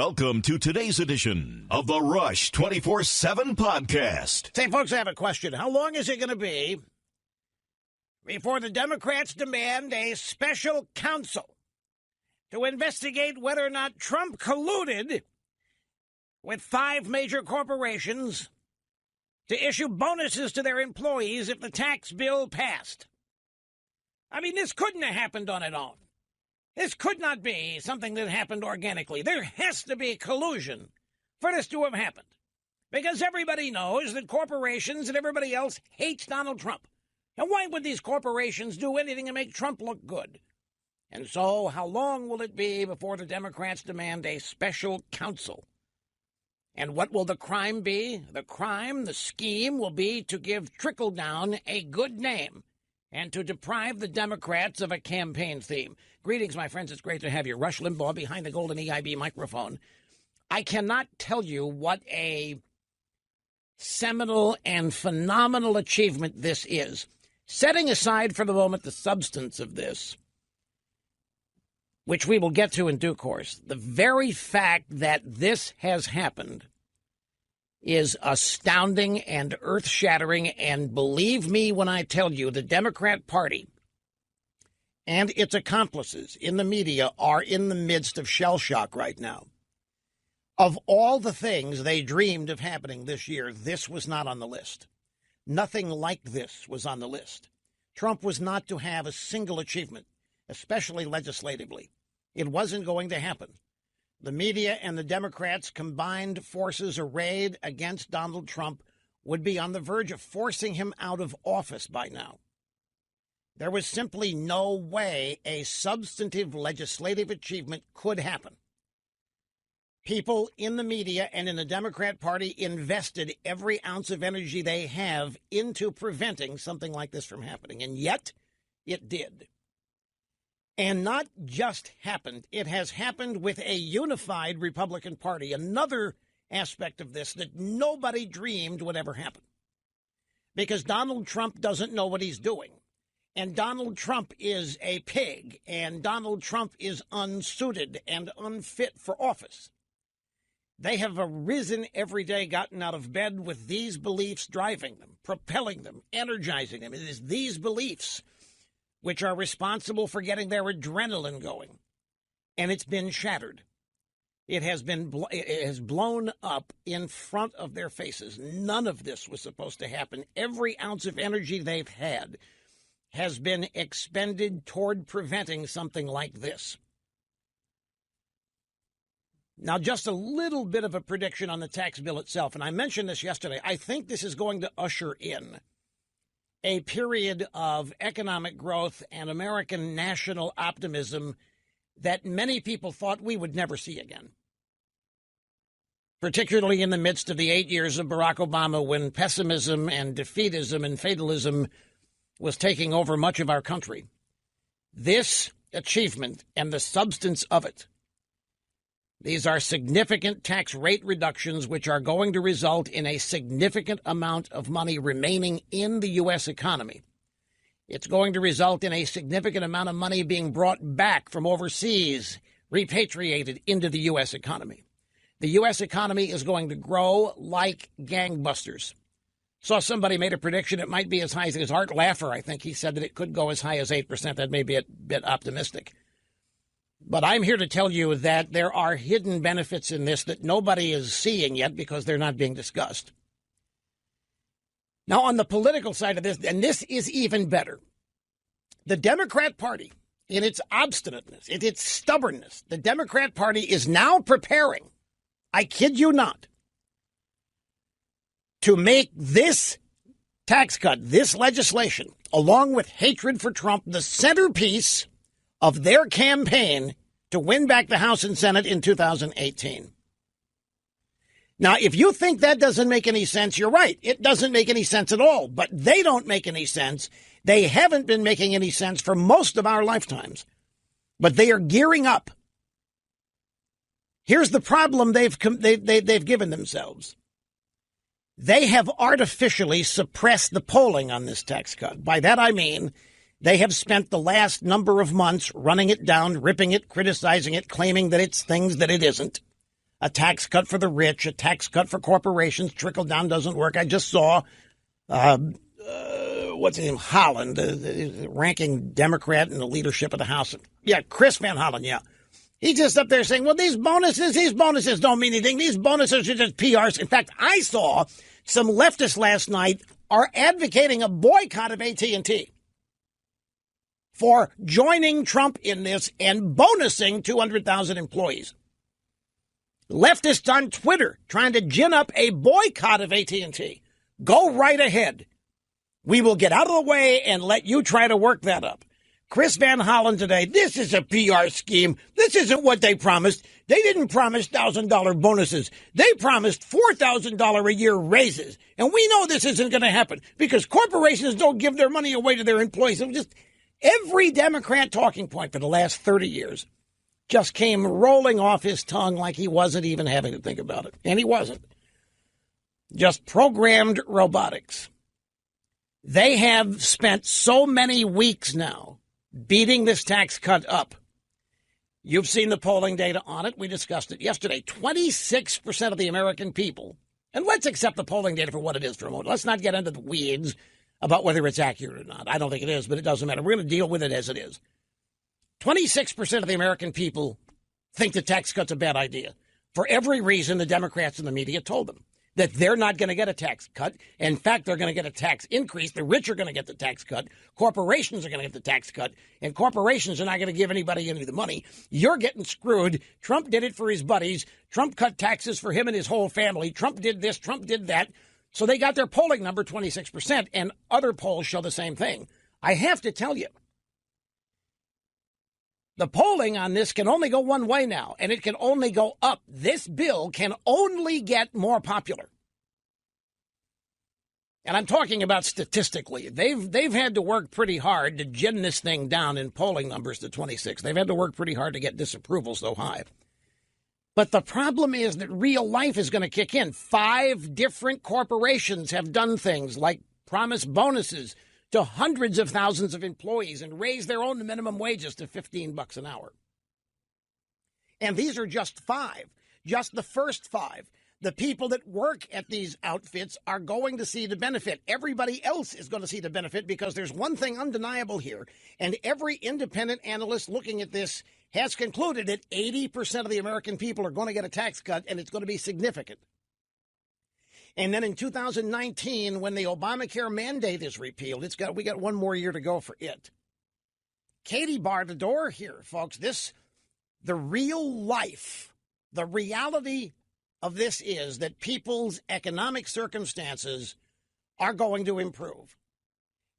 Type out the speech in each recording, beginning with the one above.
Welcome to today's edition of the Rush 24/7 podcast. Say, folks, I have a question. How long is it going to be before the Democrats demand a special counsel to investigate whether or not Trump colluded with 5 major corporations to issue bonuses to their employees if the tax bill passed? I mean, this couldn't have happened on its own. This could not be something that happened organically. There has to be collusion for this to have happened, because everybody knows that corporations and everybody else hates Donald Trump. And why would these corporations do anything to make Trump look good? And so how long will it be before the Democrats demand a special counsel? And what will the crime be? The scheme will be to give Trickle-Down a good name and to deprive the Democrats of a campaign theme. Greetings, my friends. It's great to have you. Rush Limbaugh behind the golden EIB microphone. I cannot tell you what a seminal and phenomenal achievement this is. Setting aside for the moment the substance of this, which we will get to in due course, the very fact that this has happened is astounding and earth-shattering, and believe me when I tell you, the Democrat Party and its accomplices in the media are in the midst of shell shock right now. Of all the things they dreamed of happening this year, this was not on the list. Nothing like this was on the list. Trump was not to have a single achievement, especially legislatively. It wasn't going to happen. The media and the Democrats' combined forces arrayed against Donald Trump would be on the verge of forcing him out of office by now. There was simply no way a substantive legislative achievement could happen. People in the media and in the Democrat Party invested every ounce of energy they have into preventing something like this from happening, and yet it did. And not just happened, it has happened with a unified Republican Party, another aspect of this that nobody dreamed would ever happen. Because Donald Trump doesn't know what he's doing. And Donald Trump is a pig, and Donald Trump is unsuited and unfit for office. They have arisen every day, gotten out of bed with these beliefs driving them, propelling them, energizing them. It is these beliefs which are responsible for getting their adrenaline going. And it's been shattered. It has blown up in front of their faces. None of this was supposed to happen. Every ounce of energy they've had has been expended toward preventing something like this. Now, just a little bit of a prediction on the tax bill itself, and I mentioned this yesterday. I think this is going to usher in a period of economic growth and American national optimism that many people thought we would never see again, particularly in the midst of the 8 years of Barack Obama, when pessimism and defeatism and fatalism was taking over much of our country. This achievement and the substance of it, these are significant tax rate reductions which are going to result in a significant amount of money remaining in the U.S. economy. It's going to result in a significant amount of money being brought back from overseas, repatriated into the U.S. economy. The U.S. economy is going to grow like gangbusters. Saw somebody made a prediction it might be as high as Art Laffer. I think he said that it could go as high as 8%. That may be a bit optimistic. But I'm here to tell you that there are hidden benefits in this that nobody is seeing yet because they're not being discussed. Now, on the political side of this, and this is even better, the Democrat Party, in its obstinateness, in its stubbornness, the Democrat Party is now preparing, I kid you not, to make this tax cut, this legislation, along with hatred for Trump, the centerpiece of their campaign to win back the House and Senate in 2018. Now, if you think that doesn't make any sense, you're right. It doesn't make any sense at all. But they don't make any sense. They haven't been making any sense for most of our lifetimes. But they are gearing up. Here's the problem they've given themselves. They have artificially suppressed the polling on this tax cut. By that I mean they have spent the last number of months running it down, ripping it, criticizing it, claiming that it's things that it isn't. a tax cut for the rich, a tax cut for corporations. Trickle down doesn't work. I just saw, what's his name, Holland, the ranking Democrat in the leadership of the House. Yeah, Chris Van Hollen, yeah. He's just up there saying, well, these bonuses don't mean anything. These bonuses are just PRs. In fact, I saw some leftists last night are advocating a boycott of AT&T for joining Trump in this and bonusing 200,000 employees. Leftists on Twitter trying to gin up a boycott of AT&T. Go right ahead. We will get out of the way and let you try to work that up. Chris Van Hollen today, this is a PR scheme. This isn't what they promised. They didn't promise $1,000 bonuses. They promised $4,000 a year raises. And we know this isn't going to happen because corporations don't give their money away to their employees. It was just every Democrat talking point for the last 30 years just came rolling off his tongue like he wasn't even having to think about it. And he wasn't. Just programmed robotics. They have spent so many weeks now beating this tax cut up. You've seen the polling data on it. We discussed it yesterday. 26% of the American people, and let's accept the polling data for what it is for a moment. Let's not get into the weeds about whether it's accurate or not. I don't think it is, but it doesn't matter. We're going to deal with it as it is. 26% of the American people think the tax cut's a bad idea for every reason the Democrats and the media told them. That they're not going to get a tax cut. In fact, they're going to get a tax increase. The rich are going to get the tax cut. Corporations are going to get the tax cut. And corporations are not going to give anybody any of the money. You're getting screwed. Trump did it for his buddies. Trump cut taxes for him and his whole family. Trump did this. Trump did that. So they got their polling number 26%. And other polls show the same thing. I have to tell you, the polling on this can only go one way now, and it can only go up. This bill can only get more popular. And I'm talking about statistically. They've had to work pretty hard to gin this thing down in polling numbers to 26. They've had to work pretty hard to get disapproval so high. But the problem is that real life is going to kick in. 5 different corporations have done things like promise bonuses to hundreds of thousands of employees and raise their own minimum wages to $15 an hour. And these are just 5, just the first 5. The people that work at these outfits are going to see the benefit. Everybody else is going to see the benefit because there's one thing undeniable here. And every independent analyst looking at this has concluded that 80% of the American people are going to get a tax cut, and it's going to be significant. And then in 2019, when the Obamacare mandate is repealed, we got one more year to go for it. Katie barred the door here, folks. The real life, the reality of this is that people's economic circumstances are going to improve.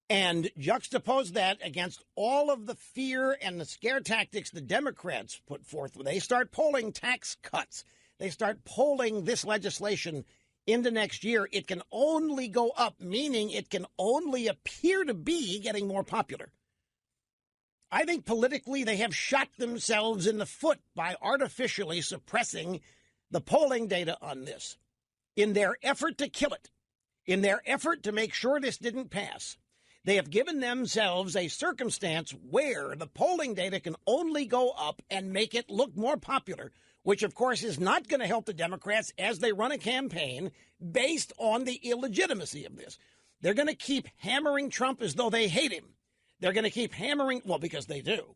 And juxtapose that against all of the fear and the scare tactics the Democrats put forth. When they start polling tax cuts, they start polling this legislation into next year, it can only go up, meaning it can only appear to be getting more popular. I think politically they have shot themselves in the foot by artificially suppressing the polling data on this. In their effort to kill it, in their effort to make sure this didn't pass, they have given themselves a circumstance where the polling data can only go up and make it look more popular, which, of course, is not going to help the Democrats as they run a campaign based on the illegitimacy of this. They're going to keep hammering Trump as though they hate him. They're going to keep hammering, well, because they do.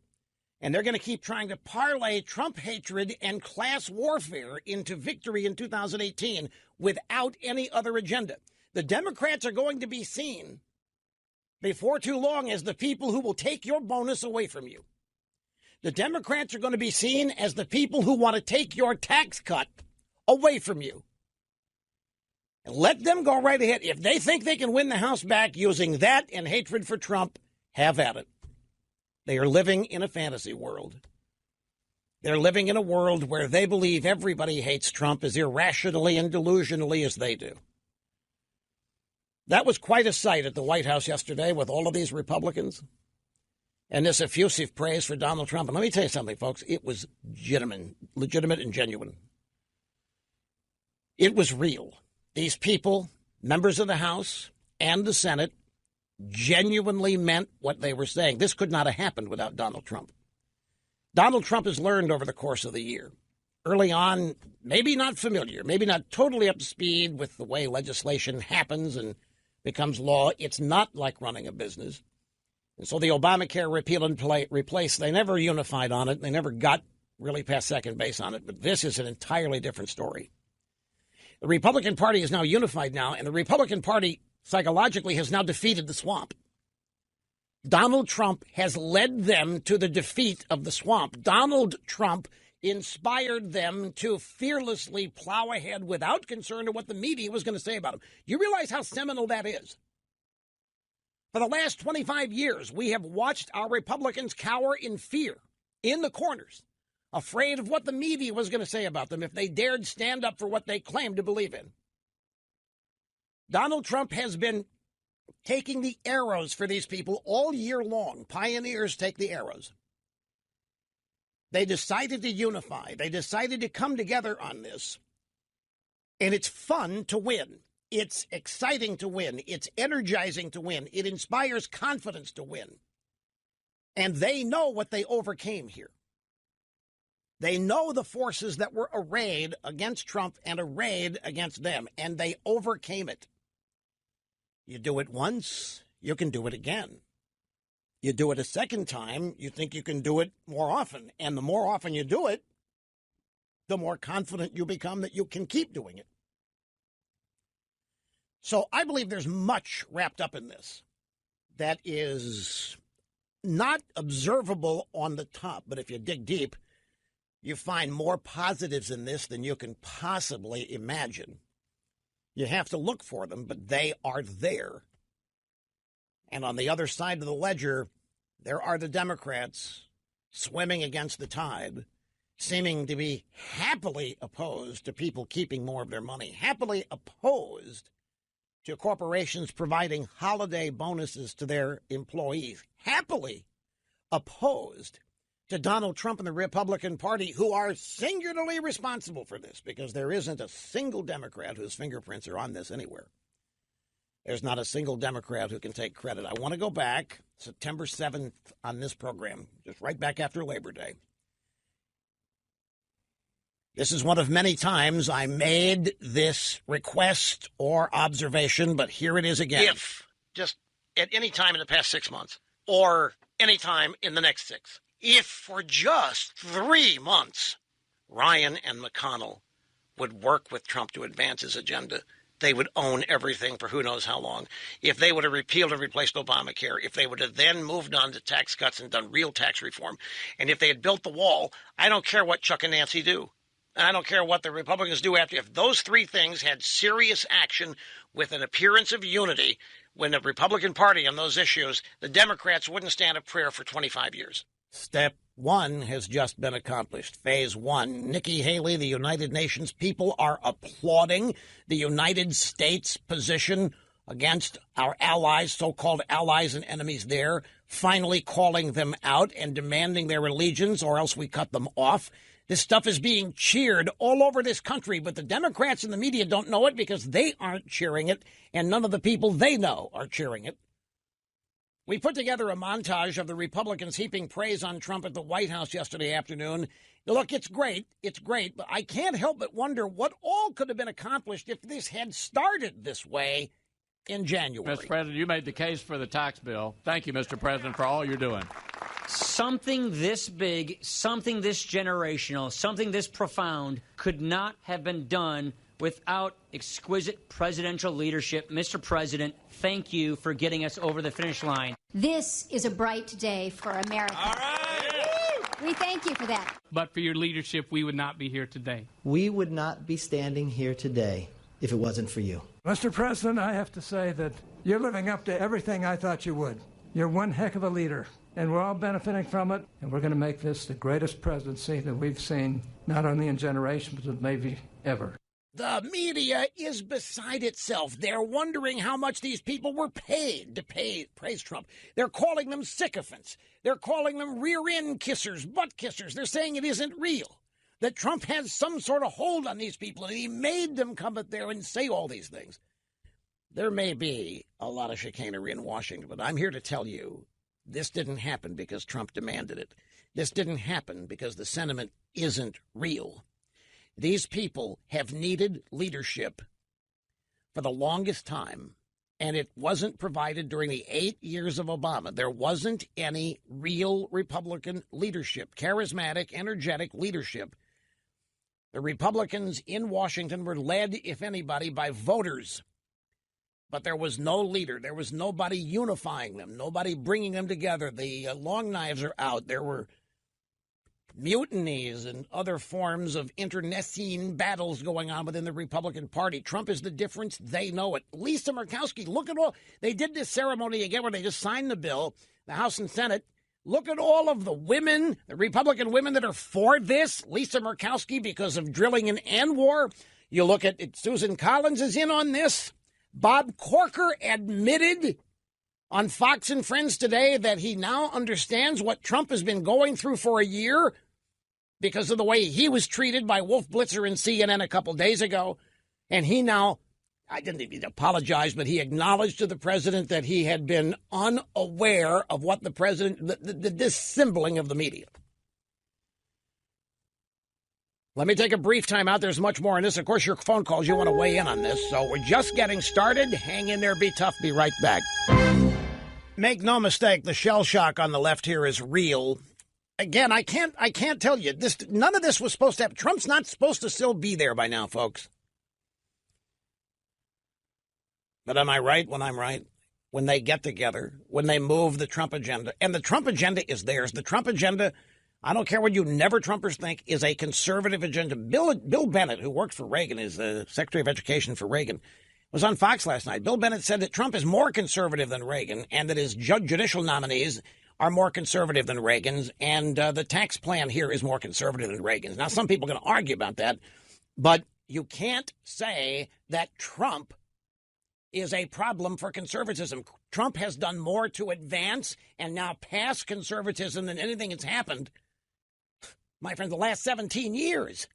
And they're going to keep trying to parlay Trump hatred and class warfare into victory in 2018 without any other agenda. The Democrats are going to be seen before too long as the people who will take your bonus away from you. The Democrats are going to be seen as the people who want to take your tax cut away from you. And let them go right ahead. If they think they can win the House back using that and hatred for Trump, have at it. They are living in a fantasy world. They're living in a world where they believe everybody hates Trump as irrationally and delusionally as they do. That was quite a sight at the White House yesterday with all of these Republicans and this effusive praise for Donald Trump. And let me tell you something, folks. It was legitimate and genuine. It was real. These people, members of the House and the Senate, genuinely meant what they were saying. This could not have happened without Donald Trump. Donald Trump has learned over the course of the year. early on, maybe not familiar, maybe not totally up to speed with the way legislation happens and becomes law. It's not like running a business. And so the Obamacare repeal and replace, they never unified on it. They never got really past second base on it. But this is an entirely different story. The Republican Party is now unified now, and the Republican Party psychologically has now defeated the swamp. Donald Trump has led them to the defeat of the swamp. Donald Trump inspired them to fearlessly plow ahead without concern to what the media was going to say about him. You realize how seminal that is? For the last 25 years, we have watched our Republicans cower in fear in the corners, afraid of what the media was going to say about them if they dared stand up for what they claimed to believe in. Donald Trump has been taking the arrows for these people all year long. Pioneers take the arrows. They decided to unify. They decided to come together on this. And it's fun to win. It's exciting to win. It's energizing to win. It inspires confidence to win. And they know what they overcame here. They know the forces that were arrayed against Trump and arrayed against them, and they overcame it. You do it once, you can do it again. You do it a second time, you think you can do it more often. And the more often you do it, the more confident you become that you can keep doing it. So I believe there's much wrapped up in this that is not observable on the top. But if you dig deep, you find more positives in this than you can possibly imagine. You have to look for them, but they are there. And on the other side of the ledger, there are the Democrats swimming against the tide, seeming to be happily opposed to people keeping more of their money, happily opposed to corporations providing holiday bonuses to their employees, happily opposed to Donald Trump and the Republican Party, who are singularly responsible for this, because there isn't a single Democrat whose fingerprints are on this anywhere. There's not a single Democrat who can take credit. I want to go back September 7th on this program, just right back after Labor Day. This is one of many times I made this request or observation, but here it is again. If, just at any time in the past 6 months, or any time in the next 6, if for just 3 months, Ryan and McConnell would work with Trump to advance his agenda, they would own everything for who knows how long. If they would have repealed and replaced Obamacare, if they would have then moved on to tax cuts and done real tax reform, and if they had built the wall, I don't care what Chuck and Nancy do. And I don't care what the Republicans do after. If those three things had serious action with an appearance of unity, when the Republican Party on those issues, the Democrats wouldn't stand a prayer for 25 years. Step 1 has just been accomplished. Phase 1. Nikki Haley, the United Nations people are applauding the United States position against our allies, so-called allies and enemies there, finally calling them out and demanding their allegiance, or else we cut them off. This stuff is being cheered all over this country, but the Democrats and the media don't know it because they aren't cheering it, and none of the people they know are cheering it. We put together a montage of the Republicans heaping praise on Trump at the White House yesterday afternoon. Look, it's great, but I can't help but wonder what all could have been accomplished if this had started this way in January. Mr. President, you made the case for the tax bill. Thank you, Mr. President, for all you're doing. Something this big, something this generational, something this profound could not have been done without exquisite presidential leadership. Mr. President, thank you for getting us over the finish line. This is a bright day for America. All right. We thank you for that. But for your leadership, we would not be here today. We would not be standing here today if it wasn't for you. Mr. President, I have to say that you're living up to everything I thought you would. You're one heck of a leader, and we're all benefiting from it, and we're going to make this the greatest presidency that we've seen, not only in generations, but maybe ever. The media is beside itself. They're wondering how much these people were paid to praise Trump. They're calling them sycophants. They're calling them rear-end kissers, butt kissers. They're saying it isn't real, that Trump has some sort of hold on these people, and he made them come up there and say all these things. There may be a lot of chicanery in Washington, but I'm here to tell you this didn't happen because Trump demanded it. This didn't happen because the sentiment isn't real. These people have needed leadership for the longest time, and it wasn't provided during the 8 years of Obama. There wasn't any real Republican leadership, charismatic, energetic leadership. The Republicans in Washington were led, if anybody, by voters. But there was no leader. There was nobody unifying them, nobody bringing them together. The long knives are out. There were mutinies and other forms of internecine battles going on within the Republican Party. Trump is the difference. They know it. Lisa Murkowski, look at all. They did this ceremony again where they just signed the bill, the House and Senate. Look at all of the women, the Republican women that are for this. Lisa Murkowski, because of drilling in Anwar. You look at it, Susan Collins is in on this. Bob Corker admitted on Fox and Friends today that he now understands what Trump has been going through for a year because of the way he was treated by Wolf Blitzer and CNN a couple days ago. And he now, I didn't even apologize, but he acknowledged to the president that he had been unaware of what the president, the dissembling of the media. Let me take a brief time out. There's much more on this. Of course, your phone calls, you want to weigh in on this. So we're just getting started. Hang in there, be tough, be right back. Make no mistake, the shell shock on the left here is real. Again, I can't tell you this. None of this was supposed to happen. Trump's not supposed to still be there by now, folks. But am I right when I'm right? When they get together, when they move the Trump agenda, and the Trump agenda is theirs. The Trump agenda, I don't care what you never Trumpers think, is a conservative agenda. Bill Bennett, who worked for Reagan, is the Secretary of Education for Reagan, was on Fox last night. Bill Bennett said that Trump is more conservative than Reagan and that his judicial nominees are more conservative than Reagan's, and the tax plan here is more conservative than Reagan's. Now, some people are going to argue about that, but you can't say that Trump is a problem for conservatism. Trump has done more to advance and now pass conservatism than anything that's happened, my friend, the last 17 years.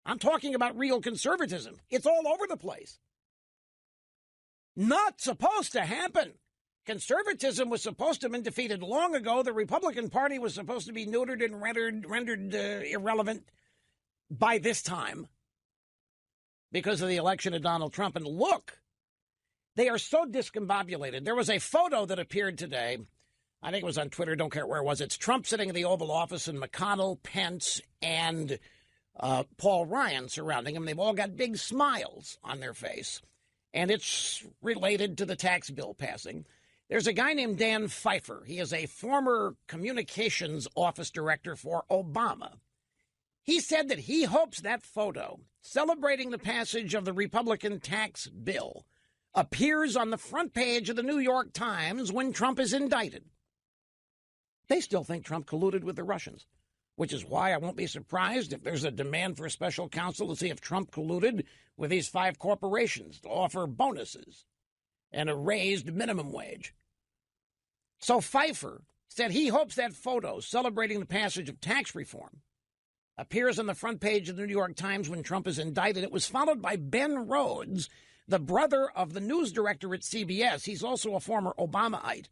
I'm talking about real conservatism. It's all over the place. Not supposed to happen. Conservatism was supposed to have been defeated long ago. The Republican Party was supposed to be neutered and rendered irrelevant by this time because of the election of Donald Trump. And look, they are so discombobulated. There was a photo that appeared today. I think it was on Twitter. Don't care where it was. It's Trump sitting in the Oval Office and McConnell, Pence, and Paul Ryan surrounding him. They've all got big smiles on their face. And it's related to the tax bill passing. There's a guy named Dan Pfeiffer. He is a former communications office director for Obama. He said that he hopes that photo celebrating the passage of the Republican tax bill appears on the front page of the New York Times when Trump is indicted. They still think Trump colluded with the Russians, which is why I won't be surprised if there's a demand for a special counsel to see if Trump colluded with these 5 corporations to offer bonuses and a raised minimum wage. So Pfeiffer said he hopes that photo celebrating the passage of tax reform appears on the front page of the New York Times when Trump is indicted. It was followed by Ben Rhodes, the brother of the news director at CBS. He's also a former Obamaite.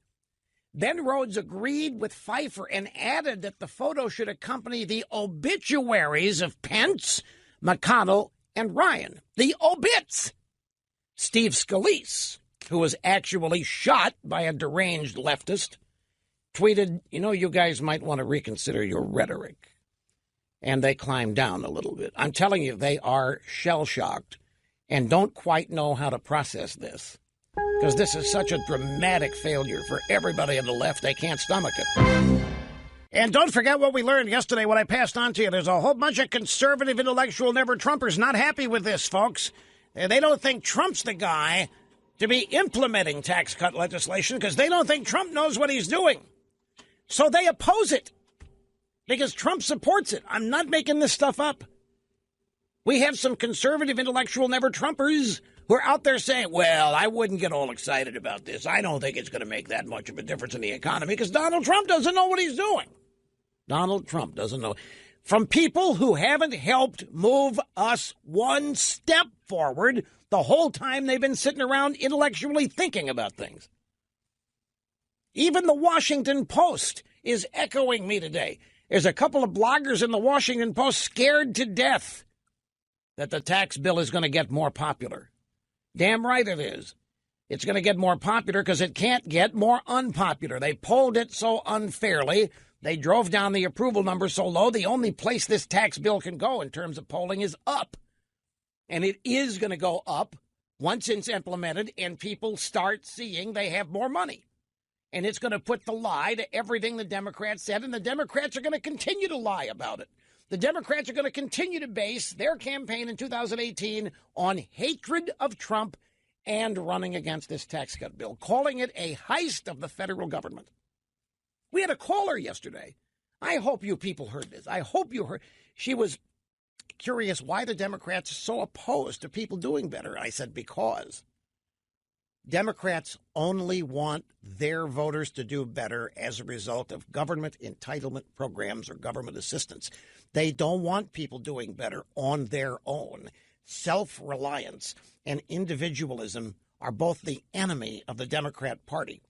Ben Rhodes agreed with Pfeiffer and added that the photo should accompany the obituaries of Pence, McConnell, and Ryan. The obits! Steve Scalise, who was actually shot by a deranged leftist, tweeted, you guys might want to reconsider your rhetoric. And they climbed down a little bit. I'm telling you, they are shell-shocked and don't quite know how to process this. Because this is such a dramatic failure for everybody on the left. They can't stomach it. And don't forget what we learned yesterday, what I passed on to you. There's a whole bunch of conservative, intellectual never-Trumpers not happy with this, folks. They don't think Trump's the guy to be implementing tax cut legislation because they don't think Trump knows what he's doing. So they oppose it because Trump supports it. I'm not making this stuff up. We have some conservative, intellectual never-Trumpers who are out there saying, well, I wouldn't get all excited about this. I don't think it's going to make that much of a difference in the economy because Donald Trump doesn't know what he's doing. Donald Trump doesn't know. From people who haven't helped move us one step forward the whole time they've been sitting around intellectually thinking about things. Even the Washington Post is echoing me today. There's a couple of bloggers in the Washington Post scared to death that the tax bill is going to get more popular. Damn right it is. It's going to get more popular because it can't get more unpopular. They polled it so unfairly. They drove down the approval number so low. The only place this tax bill can go in terms of polling is up. And it is going to go up once it's implemented and people start seeing they have more money. And it's going to put the lie to everything the Democrats said, and the Democrats are going to continue to lie about it. The Democrats are going to continue to base their campaign in 2018 on hatred of Trump and running against this tax cut bill, calling it a heist of the federal government. We had a caller yesterday. I hope you people heard this. I hope you heard. She was curious why the Democrats are so opposed to people doing better. I said, because Democrats only want their voters to do better as a result of government entitlement programs or government assistance. They don't want people doing better on their own. Self-reliance and individualism are both the enemy of the Democrat Party.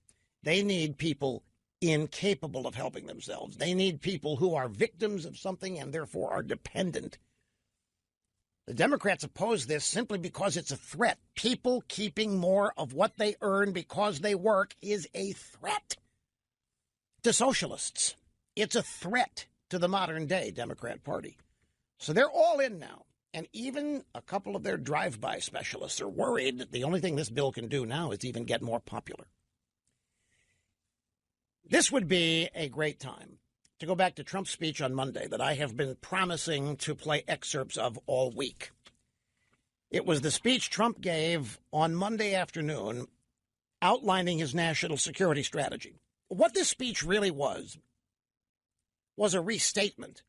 They need people incapable of helping themselves. They need people who are victims of something and therefore are dependent. The Democrats oppose this simply because it's a threat. People keeping more of what they earn because they work is a threat to socialists. It's a threat to the modern day Democrat Party. So they're all in now. And even a couple of their drive-by specialists are worried that the only thing this bill can do now is even get more popular. This would be a great time to go back to Trump's speech on Monday that I have been promising to play excerpts of all week. It was the speech Trump gave on Monday afternoon outlining his national security strategy. What this speech really was a restatement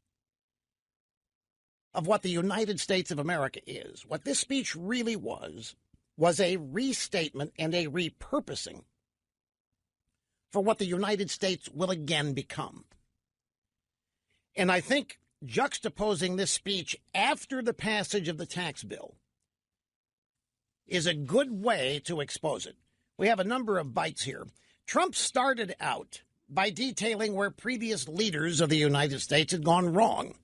of what the United States of America is. What this speech really was a restatement and a repurposing for what the United States will again become. And I think juxtaposing this speech after the passage of the tax bill is a good way to expose it. We have a number of bites here. Trump started out by detailing where previous leaders of the United States had gone wrong.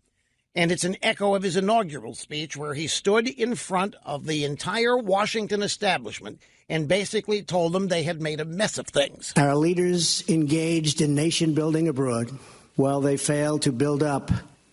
And it's an echo of his inaugural speech where he stood in front of the entire Washington establishment and basically told them they had made a mess of things. Our leaders engaged in nation building abroad while they failed to build up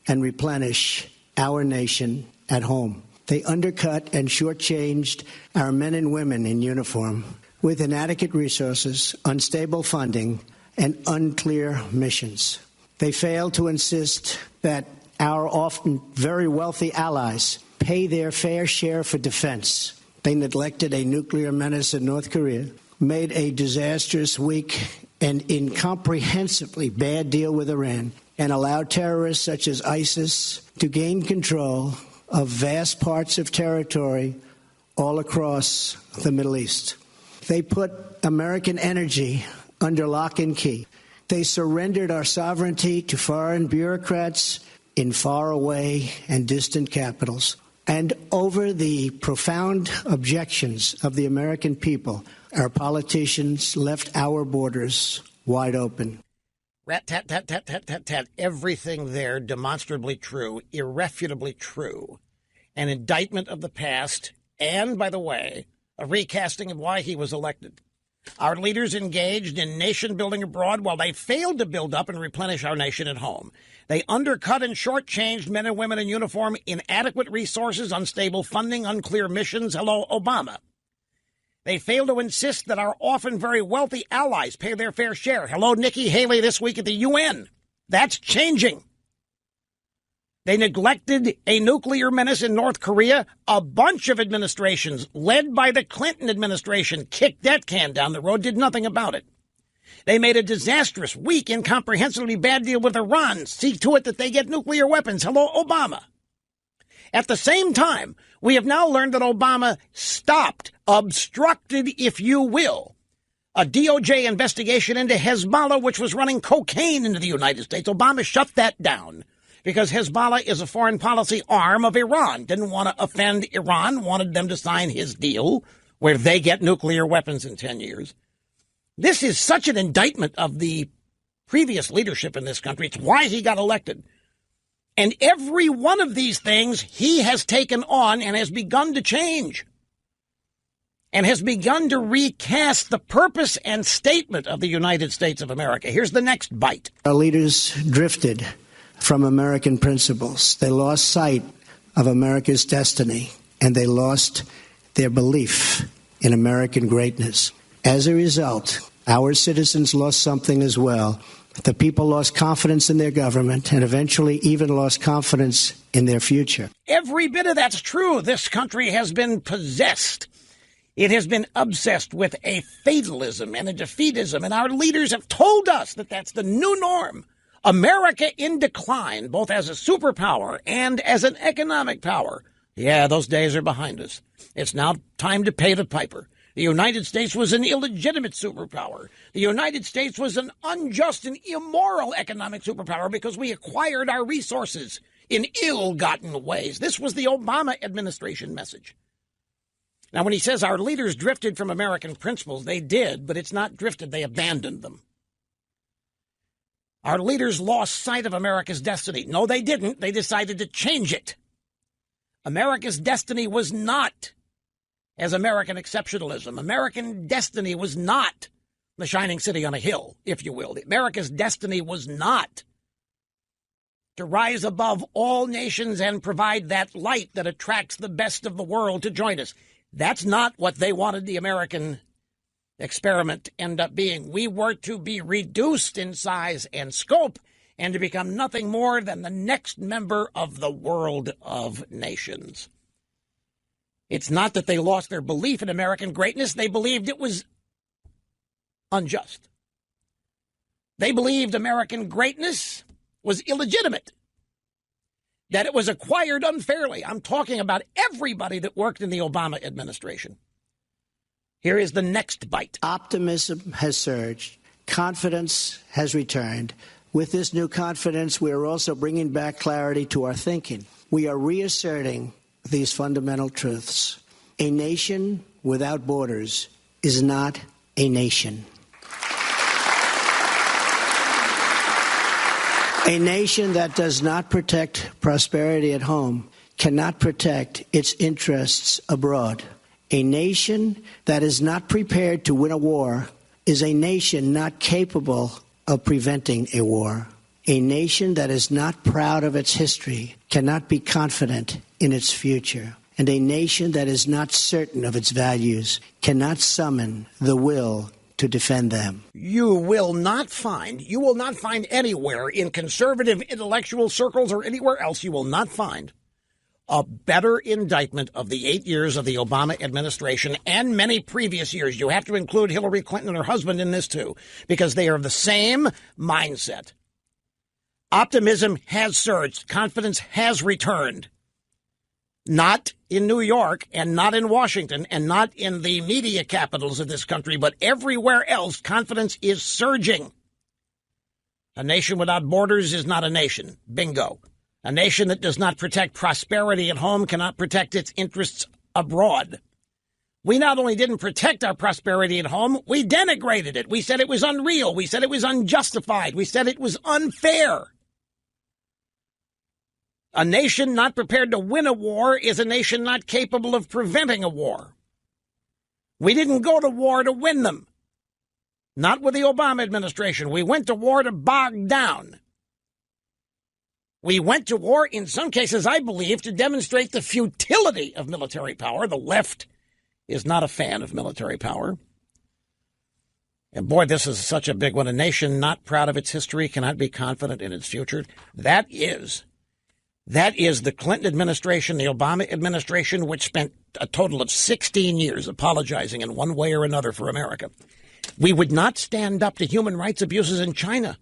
and replenish our nation at home. They undercut and shortchanged our men and women in uniform with inadequate resources, unstable funding, and unclear missions. They failed to insist that our often very wealthy allies pay their fair share for defense. They neglected a nuclear menace in North Korea, made a disastrous, weak, and incomprehensibly bad deal with Iran, and allowed terrorists such as ISIS to gain control of vast parts of territory all across the Middle East. They put American energy under lock and key. They surrendered our sovereignty to foreign bureaucrats in faraway and distant capitals. And over the profound objections of the American people, our politicians left our borders wide open. Rat-tat-tat-tat-tat-tat-tat. Everything there demonstrably true, irrefutably true. An indictment of the past, and, by the way, a recasting of why he was elected. Our leaders engaged in nation building abroad while they failed to build up and replenish our nation at home. They undercut and shortchanged men and women in uniform, inadequate resources, unstable funding, unclear missions. Hello, Obama. They failed to insist that our often very wealthy allies pay their fair share. Hello, Nikki Haley this week at the UN. That's changing. They neglected a nuclear menace in North Korea. A bunch of administrations, led by the Clinton administration, kicked that can down the road, did nothing about it. They made a disastrous, weak, incomprehensibly bad deal with Iran. See to it that they get nuclear weapons. Hello, Obama. At the same time, we have now learned that Obama stopped, obstructed, if you will, a DOJ investigation into Hezbollah, which was running cocaine into the United States. Obama shut that down because Hezbollah is a foreign policy arm of Iran. Didn't want to offend Iran, wanted them to sign his deal where they get nuclear weapons in 10 years. This is such an indictment of the previous leadership in this country. It's why he got elected. And every one of these things he has taken on and has begun to change and has begun to recast the purpose and statement of the United States of America. Here's the next bite. Our leaders drifted from American principles. They lost sight of America's destiny, and they lost their belief in American greatness. As a result, our citizens lost something as well. The people lost confidence in their government and eventually even lost confidence in their future. Every bit of that's true. This country has been possessed. It has been obsessed with a fatalism and a defeatism, and our leaders have told us that that's the new norm. America in decline, both as a superpower and as an economic power. Yeah, those days are behind us. It's now time to pay the piper. The United States was an illegitimate superpower. The United States was an unjust and immoral economic superpower because we acquired our resources in ill-gotten ways. This was the Obama administration message. Now, when he says our leaders drifted from American principles, they did, but it's not drifted. They abandoned them. Our leaders lost sight of America's destiny. No, they didn't. They decided to change it. America's destiny was not as American exceptionalism. American destiny was not the shining city on a hill, if you will. America's destiny was not to rise above all nations and provide that light that attracts the best of the world to join us. That's not what they wanted the American experiment to end up being. We were to be reduced in size and scope and to become nothing more than the next member of the world of nations. It's not that they lost their belief in American greatness. They believed it was unjust. They believed American greatness was illegitimate, that it was acquired unfairly. I'm talking about everybody that worked in the Obama administration. Here is the next bite. Optimism has surged. Confidence has returned. With this new confidence, we are also bringing back clarity to our thinking. We are reasserting these fundamental truths. A nation without borders is not a nation. A nation that does not protect prosperity at home cannot protect its interests abroad. A nation that is not prepared to win a war is a nation not capable of preventing a war. A nation that is not proud of its history cannot be confident in its future. And a nation that is not certain of its values cannot summon the will to defend them. You will not find anywhere in conservative intellectual circles or anywhere else, you will not find a better indictment of the 8 years of the Obama administration and many previous years. You have to include Hillary Clinton and her husband in this, too, because they are of the same mindset. Optimism has surged. Confidence has returned. Not in New York and not in Washington and not in the media capitals of this country, but everywhere else, confidence is surging. A nation without borders is not a nation. Bingo. A nation that does not protect prosperity at home cannot protect its interests abroad. We not only didn't protect our prosperity at home, we denigrated it. We said it was unreal. We said it was unjustified. We said it was unfair. A nation not prepared to win a war is a nation not capable of preventing a war. We didn't go to war to win them. Not with the Obama administration. We went to war to bog down. We went to war, in some cases, I believe, to demonstrate the futility of military power. The left is not a fan of military power. And boy, this is such a big one. A nation not proud of its history cannot be confident in its future. That is the Clinton administration, the Obama administration, which spent a total of 16 years apologizing in one way or another for America. We would not stand up to human rights abuses in China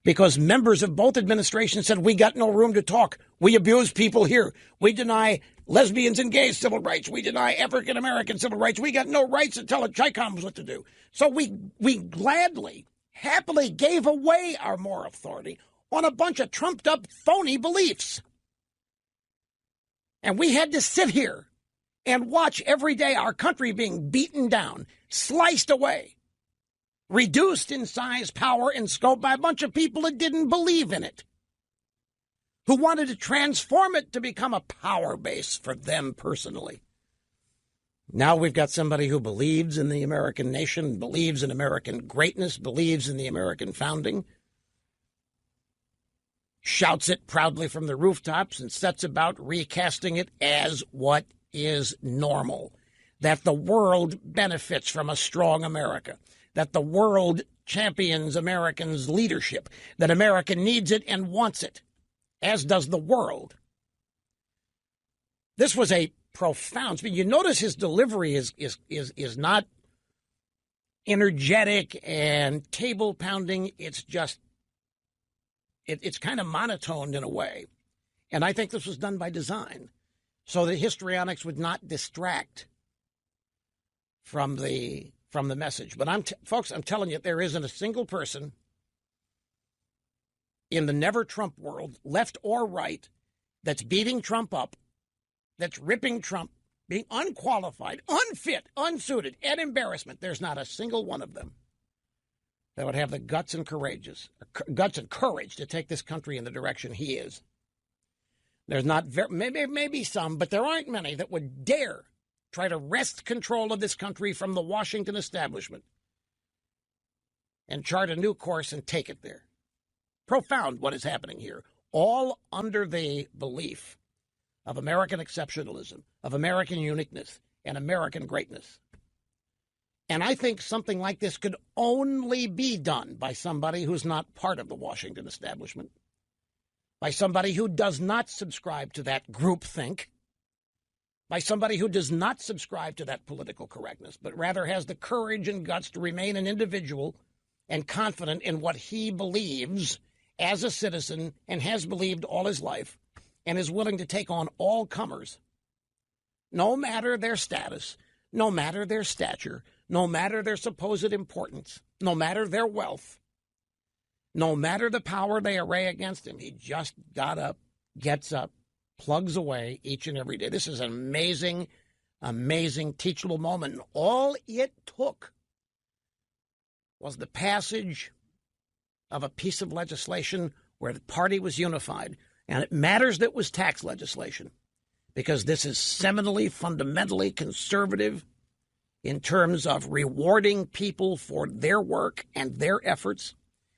because members of both administrations said, we got no room to talk. We abuse people here. We deny lesbians and gays civil rights. We deny African-American civil rights. We got no rights to tell the Chicoms what to do. So we gladly, happily gave away our moral authority on a bunch of trumped-up, phony beliefs. And we had to sit here and watch every day our country being beaten down, sliced away, reduced in size, power, and scope by a bunch of people that didn't believe in it, who wanted to transform it to become a power base for them personally. Now we've got somebody who believes in the American nation, believes in American greatness, believes in the American founding, shouts it proudly from the rooftops, and sets about recasting it as what is normal, that the world benefits from a strong America, that the world champions Americans' leadership, that America needs it and wants it, as does the world. This was a profound. You notice his delivery is not energetic and table pounding. It's just it's kind of monotoned in a way, and I think this was done by design, so that histrionics would not distract from the message. But folks, I'm telling you, there isn't a single person in the never Trump world, left or right, that's beating Trump up, that's ripping Trump, being unqualified, unfit, unsuited, and embarrassment. There's not a single one of them that would have the guts and courage to take this country in the direction he is. There's not maybe some, but there aren't many that would dare try to wrest control of this country from the Washington establishment and chart a new course and take it there. Profound what is happening here, all under the belief of American exceptionalism, of American uniqueness, and American greatness. And I think something like this could only be done by somebody who's not part of the Washington establishment, by somebody who does not subscribe to that groupthink, by somebody who does not subscribe to that political correctness, but rather has the courage and guts to remain an individual and confident in what he believes as a citizen and has believed all his life, and is willing to take on all comers, no matter their status, no matter their stature, no matter their supposed importance, no matter their wealth, no matter the power they array against him. He just got up, gets up, plugs away each and every day. This is an amazing, amazing teachable moment. And all it took was the passage of a piece of legislation where the party was unified. And it matters that it was tax legislation, because this is seminally, fundamentally conservative in terms of rewarding people for their work and their efforts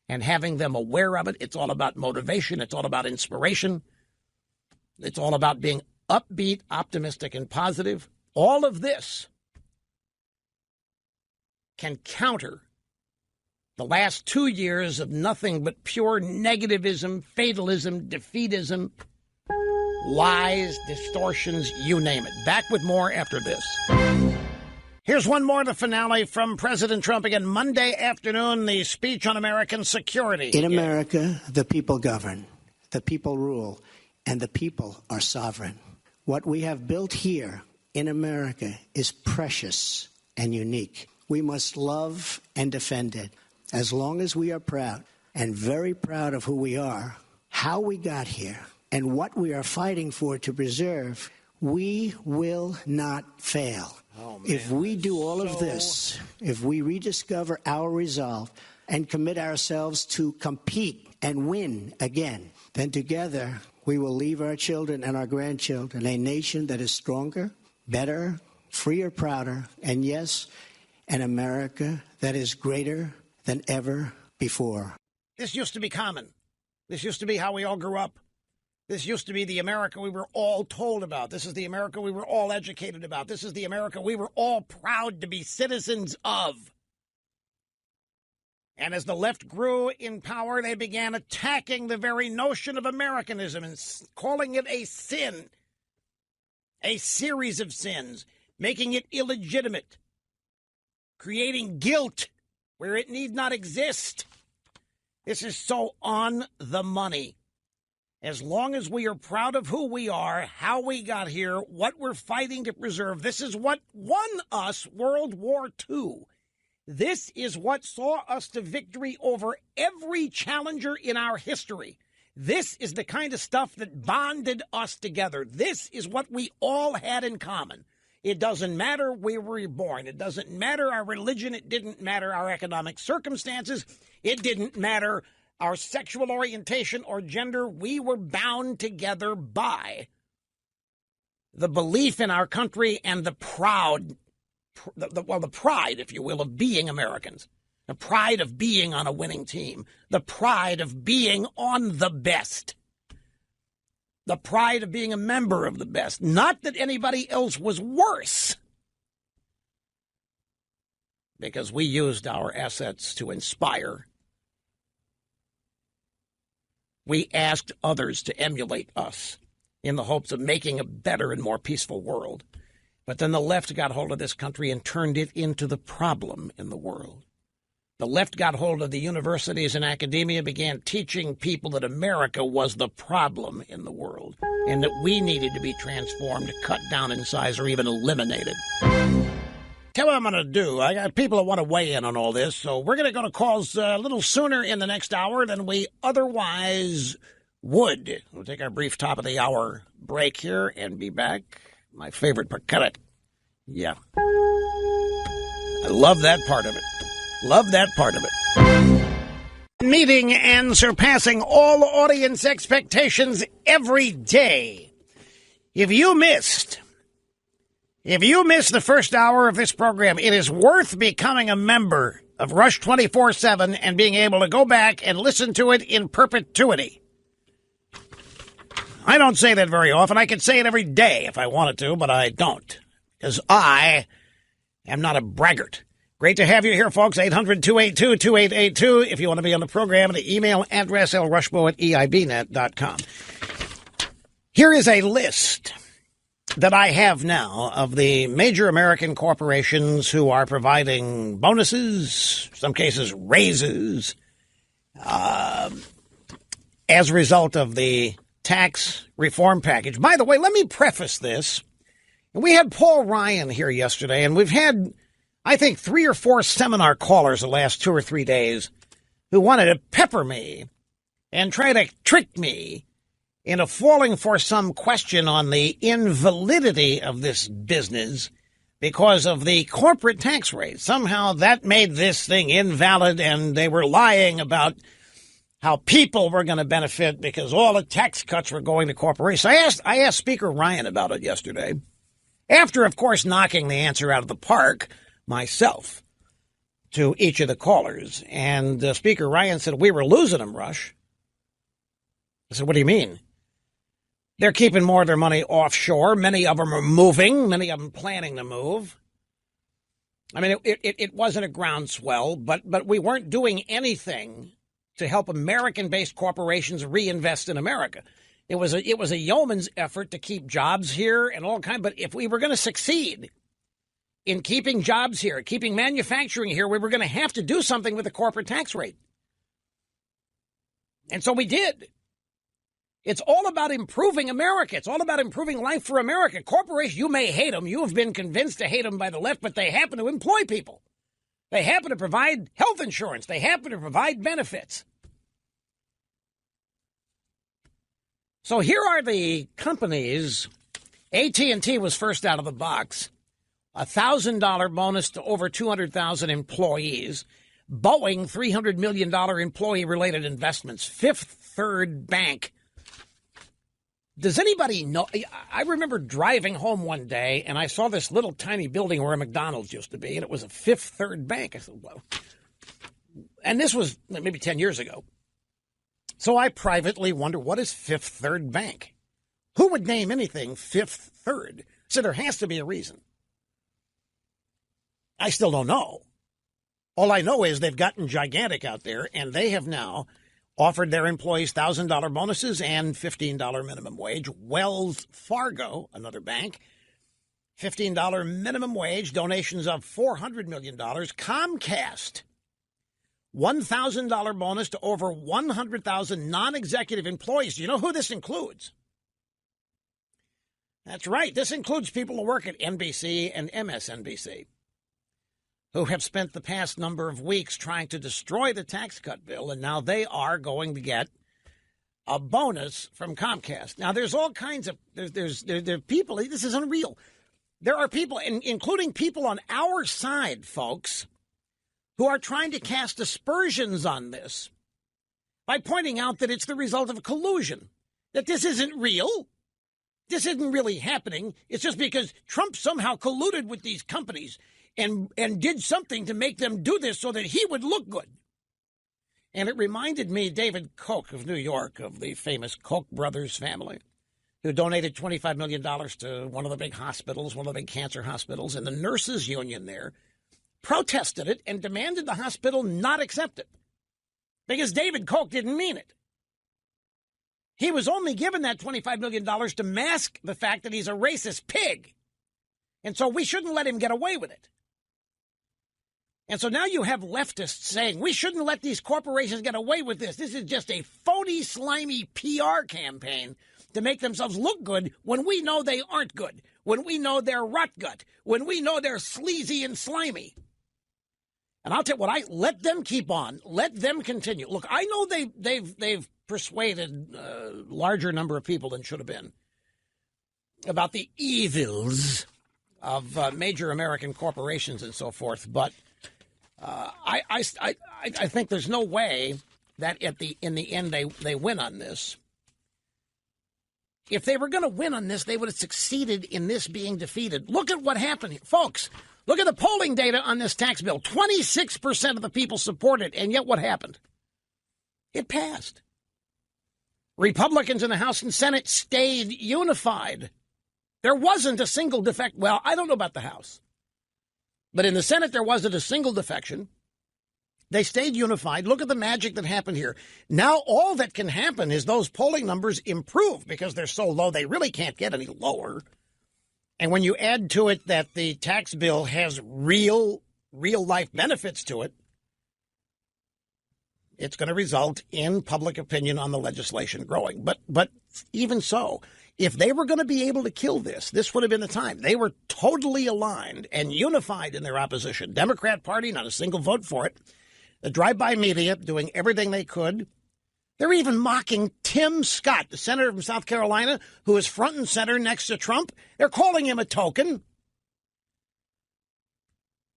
and having them aware of it. It's all about motivation. It's all about inspiration. It's all about being upbeat, optimistic, and positive. All of this can counter the last 2 years of nothing but pure negativism, fatalism, defeatism, lies, distortions, you name it. Back with more after this. Here's one more, the finale from President Trump again. Monday afternoon, the speech on American security. In America, the people govern, the people rule, and the people are sovereign. What we have built here in America is precious and unique. We must love and defend it. As long as we are proud, and very proud of who we are, how we got here, and what we are fighting for to preserve, we will not fail. If we do all of this, if we rediscover our resolve and commit ourselves to compete and win again, then together we will leave our children and our grandchildren a nation that is stronger, better, freer, prouder, and yes, an America that is greater than ever before. This used to be common. This used to be how we all grew up. This used to be the America we were all told about. This is the America we were all educated about. This is the America we were all proud to be citizens of. And as the left grew in power, they began attacking the very notion of Americanism and calling it a sin, a series of sins, making it illegitimate, creating guilt where it need not exist. This is so on the money. As long as we are proud of who we are, how we got here, what we're fighting to preserve, this is what won us World War II. This is what saw us to victory over every challenger in our history. This is the kind of stuff that bonded us together. This is what we all had in common. It doesn't matter where we were born. It doesn't matter our religion. It didn't matter our economic circumstances. It didn't matter our sexual orientation or gender, we were bound together by the belief in our country and the pride, if you will, of being Americans. The pride of being on a winning team. The pride of being on the best. The pride of being a member of the best. Not that anybody else was worse. Because we used our assets to inspire. We asked others to emulate us in the hopes of making a better and more peaceful world. But then the left got hold of this country and turned it into the problem in the world. The left got hold of the universities and academia, began teaching people that America was the problem in the world and that we needed to be transformed, cut down in size, or even eliminated. Tell what I'm going to do. I got people that want to weigh in on all this, so we're going to go to calls a little sooner in the next hour than we otherwise would. We'll take our brief top of the hour break here and be back. My favorite part. Cut it. Yeah. I love that part of it. Love that part of it. Meeting and surpassing all audience expectations every day. If you missed the first hour of this program, it is worth becoming a member of Rush 24/7 and being able to go back and listen to it in perpetuity. I don't say that very often. I could say it every day if I wanted to, but I don't, because I am not a braggart. Great to have you here, folks. 800-282-2882. If you want to be on the program, the email address, lrushbo@eibnet.com. Here is a list that I have now of the major American corporations who are providing bonuses, some cases raises, as a result of the tax reform package. By the way, let me preface this. We had Paul Ryan here yesterday, and we've had, I think, 3 or 4 seminar callers the last 2 or 3 days who wanted to pepper me and try to trick me into falling for some question on the invalidity of this business because of the corporate tax rate. Somehow that made this thing invalid, and they were lying about how people were going to benefit because all the tax cuts were going to corporations. I asked Speaker Ryan about it yesterday, after, of course, knocking the answer out of the park myself to each of the callers. And Speaker Ryan said, we were losing them, Rush. I said, what do you mean? They're keeping more of their money offshore. Many of them are moving. Many of them planning to move. I mean, it wasn't a groundswell, but we weren't doing anything to help American-based corporations reinvest in America. It was a yeoman's effort to keep jobs here and all kinds. But if we were going to succeed in keeping jobs here, keeping manufacturing here, we were going to have to do something with the corporate tax rate. And so we did. It's all about improving America. It's all about improving life for America. Corporations, you may hate them. You have been convinced to hate them by the left, but they happen to employ people. They happen to provide health insurance. They happen to provide benefits. So here are the companies. AT&T was first out of the box. $1,000 bonus to over 200,000 employees. Boeing, $300 million employee-related investments. Fifth Third Bank. Does anybody know? I remember driving home one day, and I saw this little tiny building where a McDonald's used to be, and it was a Fifth Third Bank. I said, well, and this was maybe 10 years ago. So I privately wonder, what is Fifth Third Bank? Who would name anything Fifth Third? So there has to be a reason. I still don't know. All I know is they've gotten gigantic out there, and they have now offered their employees $1,000 bonuses and $15 minimum wage. Wells Fargo, another bank, $15 minimum wage, donations of $400 million. Comcast, $1,000 bonus to over 100,000 non-executive employees. Do you know who this includes? That's right. This includes people who work at NBC and MSNBC, who have spent the past number of weeks trying to destroy the tax cut bill, and now they are going to get a bonus from Comcast. Now, there's all kinds of there are people. This is unreal. There are people, including people on our side, folks, who are trying to cast aspersions on this by pointing out that it's the result of collusion, that this isn't real. This isn't really happening. It's just because Trump somehow colluded with these companies and did something to make them do this so that he would look good. And it reminded me, David Koch of New York, of the famous Koch brothers family, who donated $25 million to one of the big hospitals, one of the big cancer hospitals, and the nurses union there protested it and demanded the hospital not accept it because David Koch didn't mean it. He was only given that $25 million to mask the fact that he's a racist pig. And so we shouldn't let him get away with it. And so now you have leftists saying we shouldn't let these corporations get away with this. This is just a phony, slimy PR campaign to make themselves look good when we know they aren't good, when we know they're rot gut, when we know they're sleazy and slimy. And I'll tell you what, I let them keep on. Let them continue. Look, I know they've persuaded a larger number of people than should have been about the evils of major American corporations and so forth. But I think there's no way that in the end they win on this. If they were going to win on this, they would have succeeded in this being defeated. Look at what happened here. Folks, look at the polling data on this tax bill. 26% of the people support it, and yet what happened? It passed. Republicans in the House and Senate stayed unified. There wasn't a single defect. Well, I don't know about the House. But in the Senate, there wasn't a single defection. They stayed unified. Look at the magic that happened here. Now all that can happen is those polling numbers improve because they're so low they really can't get any lower. And when you add to it that the tax bill has real life benefits to it, it's going to result in public opinion on the legislation growing. But even so, if they were going to be able to kill this would have been the time. They were totally aligned and unified in their opposition. Democrat Party, not a single vote for it. The drive-by media doing everything they could. They're even mocking Tim Scott, the senator from South Carolina, who is front and center next to Trump. They're calling him a token.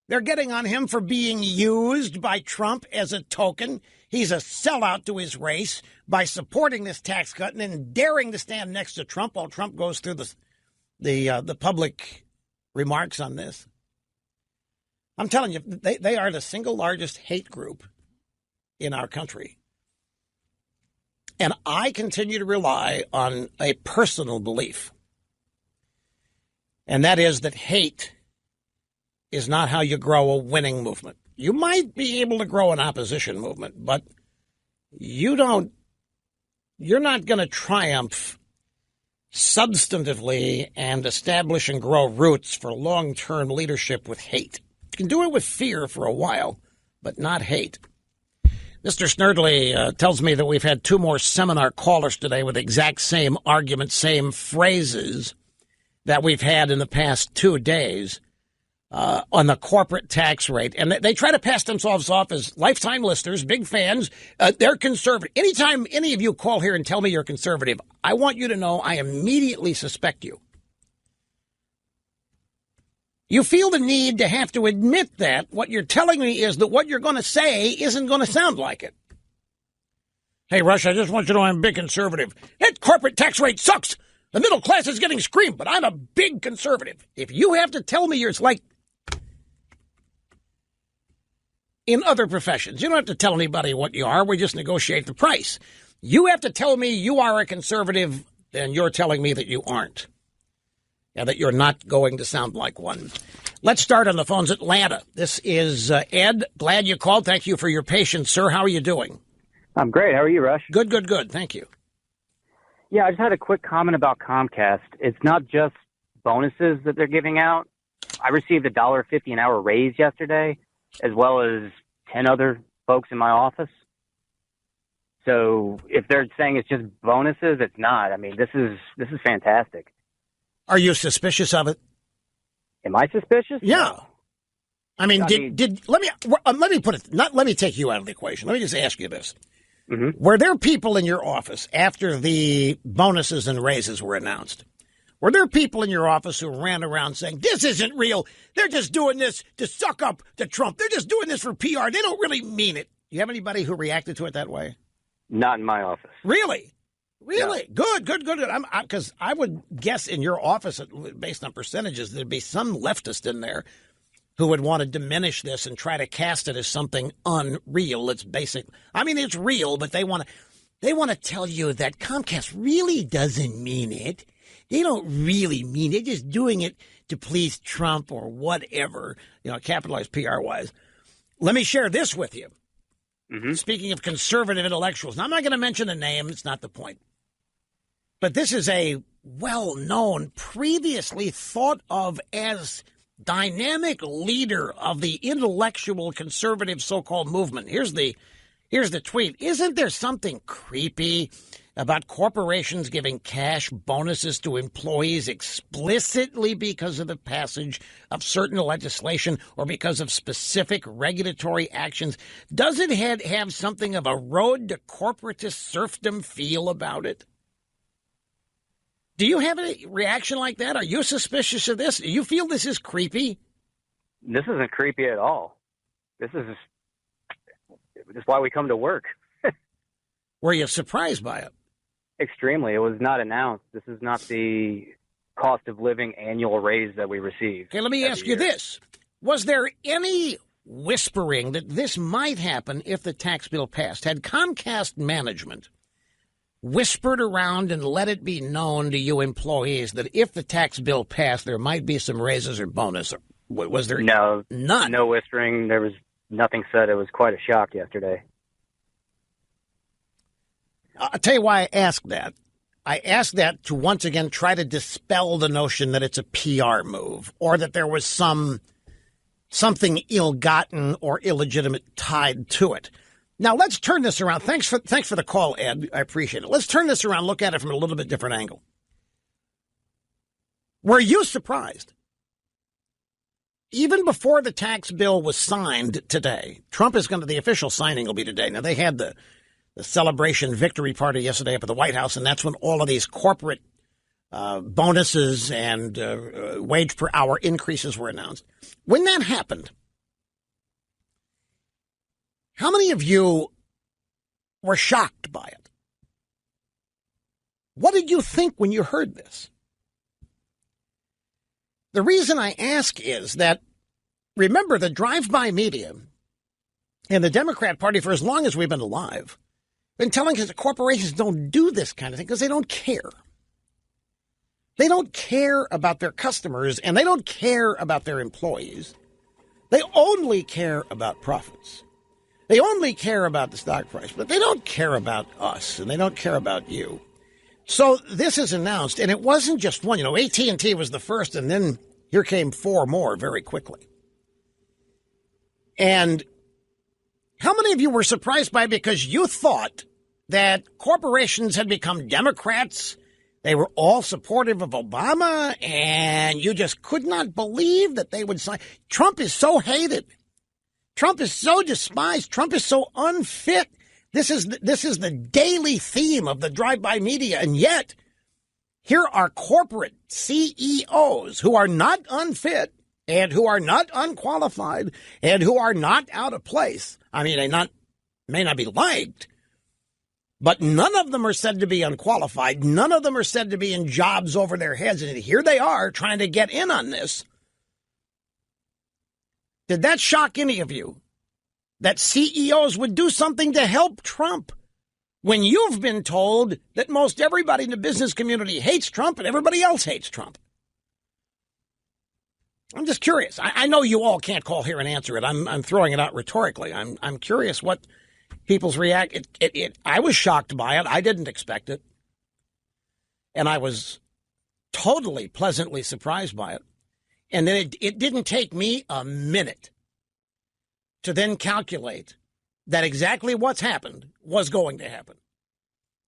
They're getting on him for being used by Trump as a token. He's a sellout to his race by supporting this tax cut and then daring to stand next to Trump while Trump goes through the public remarks on this. I'm telling you, they are the single largest hate group in our country. And I continue to rely on a personal belief. And that is that hate is not how you grow a winning movement. You might be able to grow an opposition movement, but you're not going to triumph substantively and establish and grow roots for long-term leadership with hate. You can do it with fear for a while, but not hate. Mr. Snerdley tells me that we've had two more seminar callers today with the exact same arguments, same phrases that we've had in the past 2 days on the corporate tax rate. And they try to pass themselves off as lifetime listeners, big fans. They're conservative. Anytime any of you call here and tell me you're conservative, I want you to know I immediately suspect you. You feel the need to have to admit that what you're telling me is that what you're going to say isn't going to sound like it. Hey, Rush, I just want you to know I'm a big conservative. That corporate tax rate sucks. The middle class is getting screamed, but I'm a big conservative. If you have to tell me it's like in other professions, you don't have to tell anybody what you are. We just negotiate the price. You have to tell me you are a conservative, then you're telling me that you aren't. And that you're not going to sound like one. Let's start on the phones. Atlanta. This is Ed. Glad you called. Thank you for your patience, sir. How are you doing? I'm great. How are you, Rush? Good. Thank you. Yeah, I just had a quick comment about Comcast. It's not just bonuses that they're giving out. I received a $1.50 an hour raise yesterday, as well as 10 other folks in my office. So if they're saying it's just bonuses, it's not. I mean, this is fantastic. Are you suspicious of it? Am I suspicious? Yeah. I mean, let me put it. Let me take you out of the equation. Let me just ask you this: Were there people in your office after the bonuses and raises were announced? Were there people in your office who ran around saying this isn't real? They're just doing this to suck up to Trump. They're just doing this for PR. They don't really mean it. Do you have anybody who reacted to it that way? Not in my office. Really? Really? Yeah. Good. Because I would guess in your office, based on percentages, there'd be some leftist in there who would want to diminish this and try to cast it as something unreal. It's basic. I mean, it's real, but they want to tell you that Comcast really doesn't mean it. They don't really mean it. They're just doing it to please Trump or whatever, capitalized PR-wise. Let me share this with you. Mm-hmm. Speaking of conservative intellectuals, now I'm not going to mention the name. It's not the point. But this is a well-known, previously thought of as dynamic leader of the intellectual conservative so-called movement. Here's the tweet. Isn't there something creepy about corporations giving cash bonuses to employees explicitly because of the passage of certain legislation or because of specific regulatory actions? Does it have something of a road to corporatist serfdom feel about it? Do you have a reaction like that? Are you suspicious of this? Do you feel this is creepy? This isn't creepy at all. This is why we come to work. Were you surprised by it? Extremely. It was not announced. This is not the cost of living annual raise that we receive. Okay, let me ask you this. Was there any whispering that this might happen if the tax bill passed? Had Comcast management whispered around and let it be known to you employees that if the tax bill passed, there might be some raises or bonus? Was there none? No whispering. There was nothing said. It was quite a shock yesterday. I'll tell you why I asked that. I asked that to once again try to dispel the notion that it's a PR move or that there was something ill-gotten or illegitimate tied to it. Now, let's turn this around. Thanks for the call, Ed. I appreciate it. Let's turn this around, look at it from a little bit different angle. Were you surprised? Even before the tax bill was signed today, the official signing will be today. Now, they had the celebration victory party yesterday up at the White House, and that's when all of these corporate bonuses and wage per hour increases were announced. When that happened, how many of you were shocked by it? What did you think when you heard this? The reason I ask is that, remember, the drive-by media and the Democrat Party, for as long as we've been alive, been telling us that corporations don't do this kind of thing because they don't care. They don't care about their customers, and they don't care about their employees. They only care about profits. They only care about the stock price, but they don't care about us, and they don't care about you. So this is announced, and it wasn't just one. AT&T was the first, and then here came 4 more very quickly. And how many of you were surprised by it because you thought that corporations had become Democrats? They were all supportive of Obama, and you just could not believe that they would sign. Trump is so hated. Trump is so despised. Trump is so unfit. This is the daily theme of the drive-by media, and yet here are corporate CEOs who are not unfit and who are not unqualified and who are not out of place. I mean, they may not be liked, but none of them are said to be unqualified. None of them are said to be in jobs over their heads, and here they are trying to get in on this. Did that shock any of you? That CEOs would do something to help Trump when you've been told that most everybody in the business community hates Trump and everybody else hates Trump? I'm just curious. I know you all can't call here and answer it. I'm throwing it out rhetorically. I'm curious what people's react. I was shocked by it. I didn't expect it. And I was totally pleasantly surprised by it. And then it didn't take me a minute to then calculate that exactly what's happened was going to happen.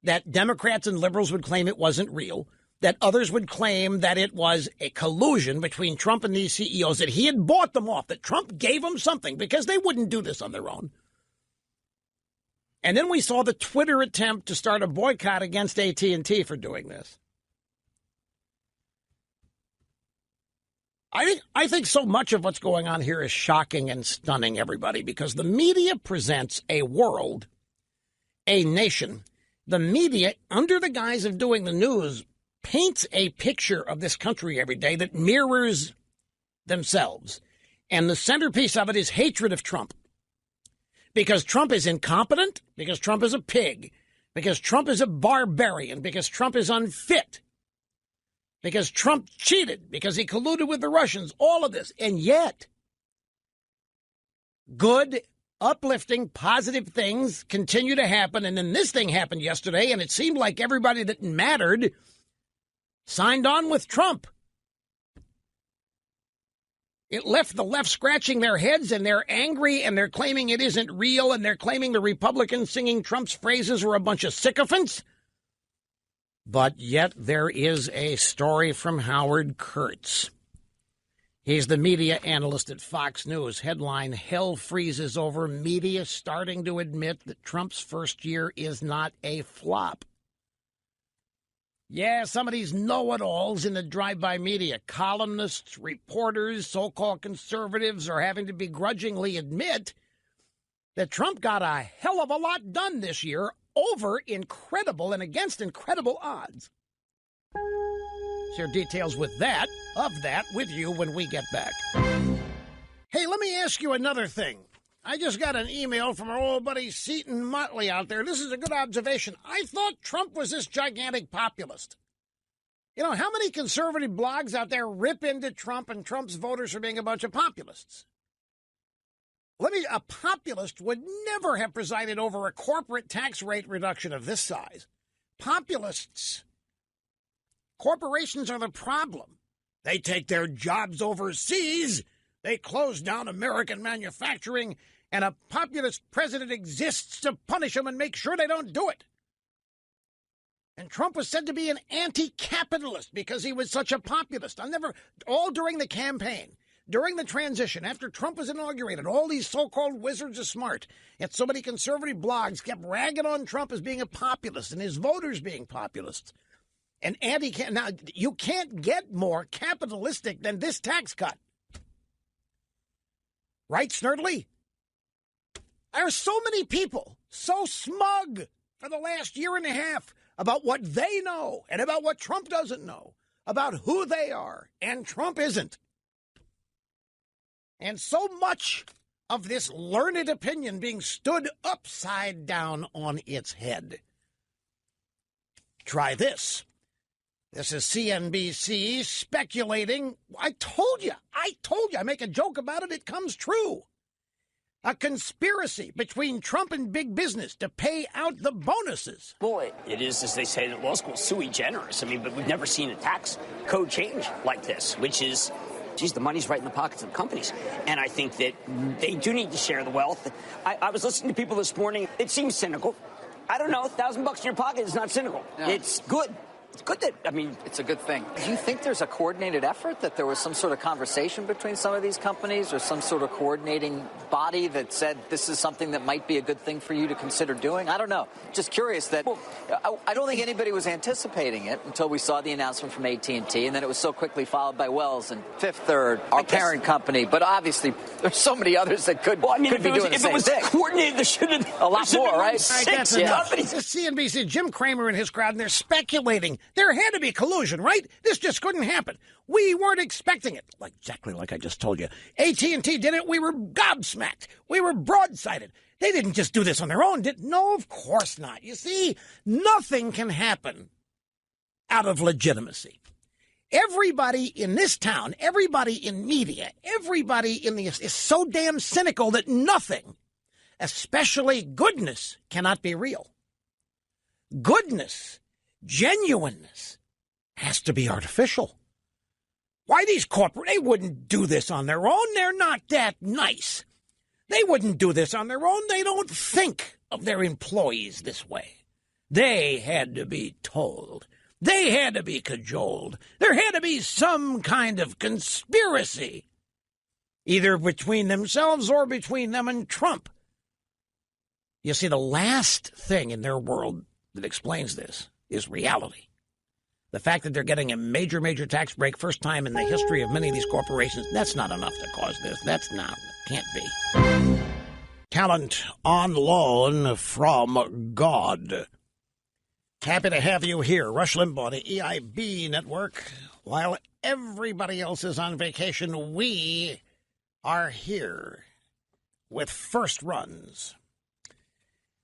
That Democrats and liberals would claim it wasn't real. That others would claim that it was a collusion between Trump and these CEOs, that he had bought them off, that Trump gave them something because they wouldn't do this on their own. And then we saw the Twitter attempt to start a boycott against AT&T for doing this. I think so much of what's going on here is shocking and stunning everybody because the media presents a world a nation, the media, under the guise of doing the news, paints a picture of this country every day that mirrors themselves. And the centerpiece of it is hatred of Trump. Because Trump is incompetent, because Trump is a pig, because Trump is a barbarian, because Trump is unfit, because Trump cheated, because he colluded with the Russians, all of this. And yet, good, uplifting, positive things continue to happen. And then this thing happened yesterday, and it seemed like everybody that mattered signed on with Trump. It left the left scratching their heads, and they're angry, and they're claiming it isn't real, and they're claiming the Republicans singing Trump's phrases are a bunch of sycophants. But yet there is a story from Howard Kurtz. He's the media analyst at Fox News. Headline, Hell Freezes Over. Media starting to admit that Trump's first year is not a flop. Yeah, some of these know-it-alls in the drive-by media, columnists, reporters, so-called conservatives are having to begrudgingly admit that Trump got a hell of a lot done this year over incredible and against incredible odds. Share details of that with you when we get back. Hey, let me ask you another thing. I just got an email from our old buddy Seton Motley out there. This is a good observation. I thought Trump was this gigantic populist. You know, how many conservative blogs out there rip into Trump and Trump's voters for being a bunch of populists? A populist would never have presided over a corporate tax rate reduction of this size. Populists, corporations are the problem. They take their jobs overseas. They close down American manufacturing. And a populist president exists to punish them and make sure they don't do it. And Trump was said to be an anti-capitalist because he was such a populist. All during the campaign, during the transition, after Trump was inaugurated, all these so-called wizards of smart and so many conservative blogs kept ragging on Trump as being a populist and his voters being populists. And now, you can't get more capitalistic than this tax cut. Right, Snerdley? There are so many people so smug for the last year and a half about what they know and about what Trump doesn't know, about who they are, and Trump isn't. And so much of this learned opinion being stood upside down on its head. Try this. This is CNBC speculating. I told you. I make a joke about it. It comes true. A conspiracy between Trump and big business to pay out the bonuses. Well, it is, as they say at law school, sui generis. I mean, but we've never seen a tax code change like this, which is, geez, the money's right in the pockets of companies. And I think that they do need to share the wealth. I was listening to people this morning. It seems cynical. I don't know. $1,000 in your pocket is not cynical. No. It's good. It's good that, it's a good thing. Do you think there's a coordinated effort, that there was some sort of conversation between some of these companies or some sort of coordinating body that said this is something that might be a good thing for you to consider doing? I don't know. Just curious that I don't think anybody was anticipating it until we saw the announcement from AT&T, and then it was so quickly followed by Wells and Fifth Third, our parent company. But obviously, there's so many others that could be doing the same thing. If it was coordinated, there should have a lot more, right? Six companies. CNBC, Jim Cramer and his crowd, and they're speculating. There had to be collusion, right? This just couldn't happen. We weren't expecting it. Exactly like I just told you. AT&T did it. We were gobsmacked. We were broadsided. They didn't just do this on their own, did? No, of course not. You see, nothing can happen out of legitimacy. Everybody in this town, everybody in media, everybody in the is so damn cynical that nothing, especially goodness, cannot be real. Goodness, genuineness, has to be artificial. Why these they wouldn't do this on their own. They're not that nice. They wouldn't do this on their own. They don't think of their employees this way. They had to be told. They had to be cajoled. There had to be some kind of conspiracy, either between themselves or between them and Trump. You see, the last thing in their world that explains this is reality. The fact that they're getting a major, major tax break, first time in the history of many of these corporations, that's not enough to cause this. That's not, can't be. talent on loan from God. Happy to have you here. Rush Limbaugh, the EIB network. While everybody else is on vacation, we are here with first runs.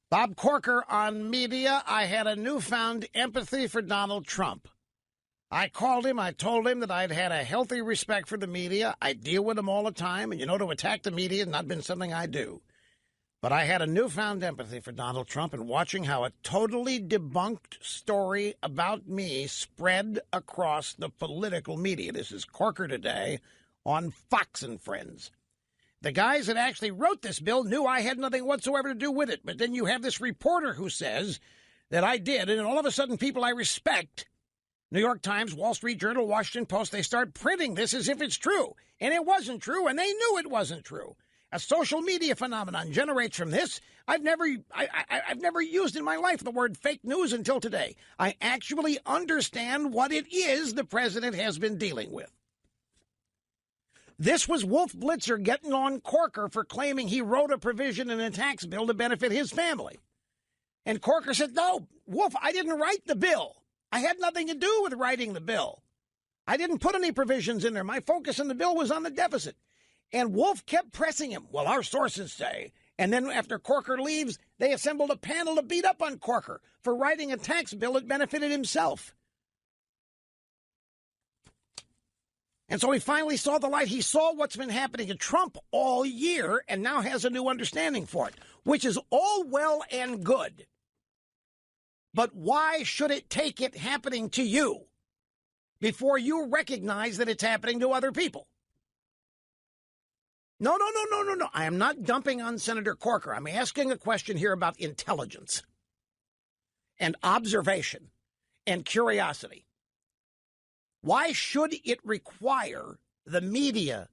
Bob Corker on media. I had a newfound empathy for Donald Trump. I called him. I told him that I'd had a healthy respect for the media. I deal with them all the time. And, to attack the media has not been something I do. But I had a newfound empathy for Donald Trump, and watching how a totally debunked story about me spread across the political media. This is Corker today on Fox and Friends. The guys that actually wrote this bill knew I had nothing whatsoever to do with it. But then you have this reporter who says that I did. And all of a sudden, people I respect, New York Times, Wall Street Journal, Washington Post, they start printing this as if it's true. And it wasn't true, and they knew it wasn't true. A social media phenomenon generates from this. I've never used in my life the word fake news until today. I actually understand what it is the president has been dealing with. This was Wolf Blitzer getting on Corker for claiming he wrote a provision in a tax bill to benefit his family. And Corker said, no, Wolf, I didn't write the bill. I had nothing to do with writing the bill. I didn't put any provisions in there. My focus in the bill was on the deficit. And Wolf kept pressing him. Well, our sources say. And then after Corker leaves, they assembled a panel to beat up on Corker for writing a tax bill that benefited himself. And so he finally saw the light. He saw what's been happening to Trump all year and now has a new understanding for it, which is all well and good. But why should it take it happening to you before you recognize that it's happening to other people? No. I am not dumping on Senator Corker. I'm asking a question here about intelligence and observation and curiosity. Why should it require the media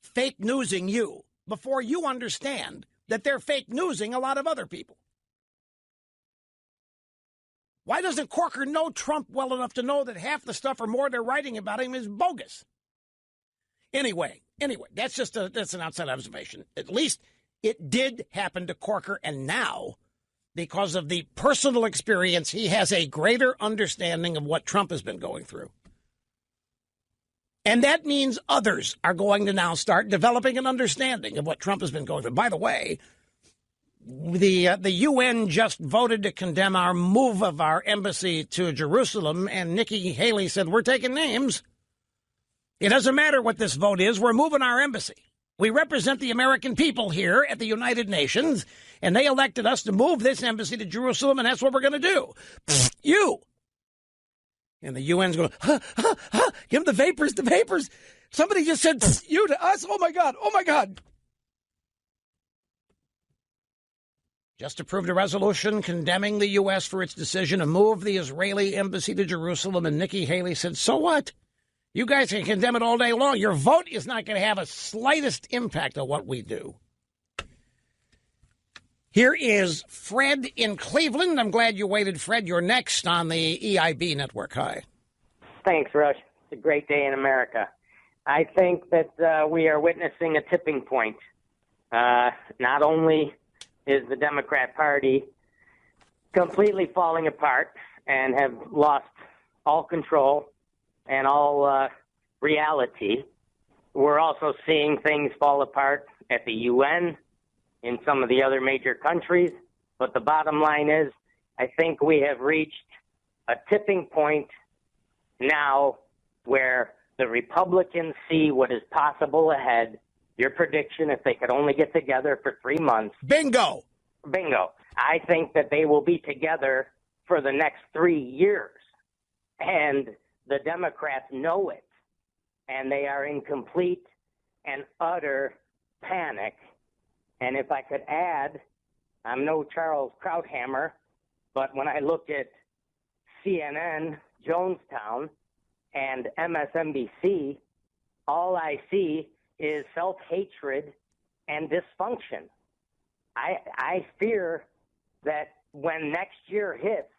fake newsing you before you understand that they're fake newsing a lot of other people? Why doesn't Corker know Trump well enough to know that half the stuff or more they're writing about him is bogus? Anyway, that's an outside observation. At least it did happen to Corker, and now, because of the personal experience, he has a greater understanding of what Trump has been going through. And that means others are going to now start developing an understanding of what Trump has been going through. By the way, the UN just voted to condemn our move of our embassy to Jerusalem, and Nikki Haley said, we're taking names. It doesn't matter what this vote is. We're moving our embassy. We represent the American people here at the United Nations, and they elected us to move this embassy to Jerusalem, and that's what we're going to do. You. And the UN's going, give them the vapors. Somebody just said, you to us? Oh, my God. Just approved a resolution condemning the U.S. for its decision to move the Israeli embassy to Jerusalem. And Nikki Haley said, so what? You guys can condemn it all day long. Your vote is not going to have a slightest impact on what we do. Here is Fred in Cleveland. I'm glad you waited, Fred. You're next on the EIB network. Hi. Thanks, Rush. It's a great day in America. I think that we are witnessing a tipping point. Not only is the Democrat Party completely falling apart and have lost all control and all reality, we're also seeing things fall apart at the UN, in some of the other major countries. But the bottom line is, I think we have reached a tipping point now where the Republicans see what is possible ahead. Your prediction, if they could only get together for 3 months. Bingo. I think that they will be together for the next 3 years. And the Democrats know it. And they are in complete and utter panic. And if I could add, I'm no Charles Krauthammer, but when I look at CNN, Jonestown, and MSNBC, all I see is self-hatred and dysfunction. I fear that when next year hits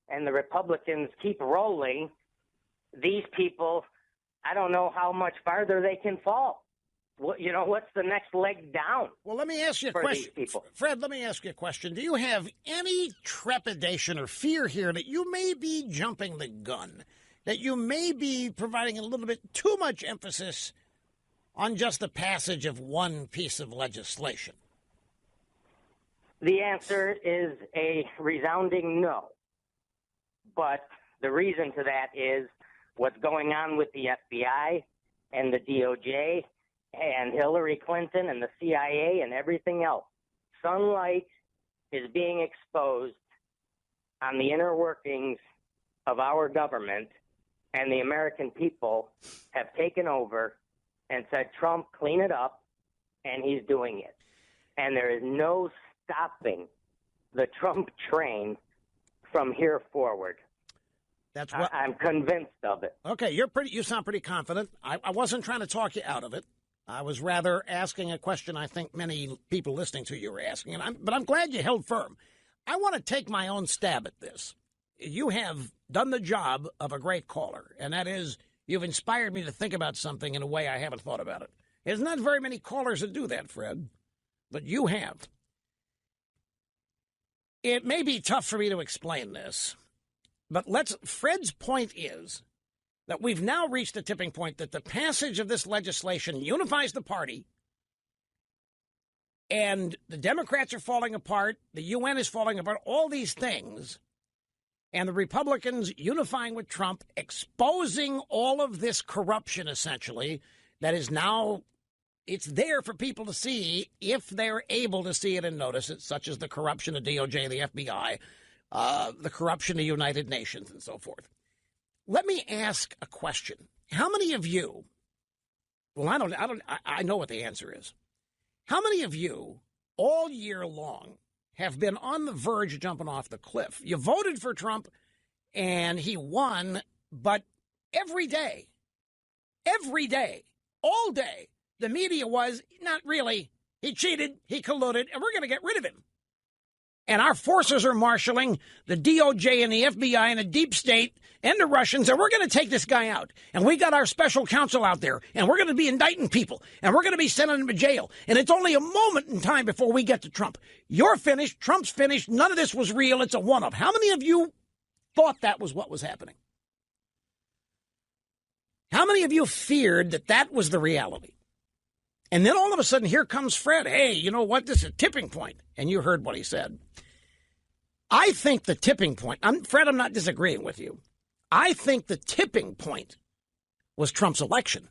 and the Republicans keep rolling, these people, I don't know how much farther they can fall. what's the next leg down? Well, let me ask you a question. Fred, let me ask you a question. Do you have any trepidation or fear here that you may be jumping the gun, that you may be providing a little bit too much emphasis on just the passage of one piece of legislation? The answer is a resounding no. But the reason to that is what's going on with the FBI and the DOJ and Hillary Clinton and the CIA and everything else. Sunlight is being exposed on the inner workings of our government, and the American people have taken over and said, Trump, clean it up, and he's doing it. And there is no stopping the Trump train from here forward. That's what I'm convinced of it. Okay, you sound pretty confident. I wasn't trying to talk you out of it. I was rather asking a question I think many people listening to you are asking, but I'm glad you held firm. I want to take my own stab at this. You have done the job of a great caller, and that is you've inspired me to think about something in a way I haven't thought about it. There's not very many callers that do that, Fred, but you have. It may be tough for me to explain this, but Fred's point is that we've now reached a tipping point that the passage of this legislation unifies the party, and the Democrats are falling apart, the UN is falling apart, all these things, and the Republicans unifying with Trump, exposing all of this corruption, essentially, that is now, it's there for people to see if they're able to see it and notice it, such as the corruption of DOJ and the FBI, the corruption of the United Nations, and so forth. Let me ask a question. How many of you, well, I know what the answer is. How many of you all year long have been on the verge of jumping off the cliff? You voted for Trump and he won, but every day, all day, the media was, not really, he cheated, he colluded, and we're going to get rid of him. And our forces are marshaling the DOJ and the FBI and the deep state and the Russians, and we're going to take this guy out. And we got our special counsel out there, and we're going to be indicting people, and we're going to be sending them to jail. And it's only a moment in time before we get to Trump. You're finished. Trump's finished. None of this was real. It's a one-up. How many of you thought that was what was happening? How many of you feared that that was the reality? And then all of a sudden, here comes Fred. Hey, you know what? This is a tipping point. And you heard what he said. I think the tipping point, Fred, I'm not disagreeing with you. I think the tipping point was Trump's election.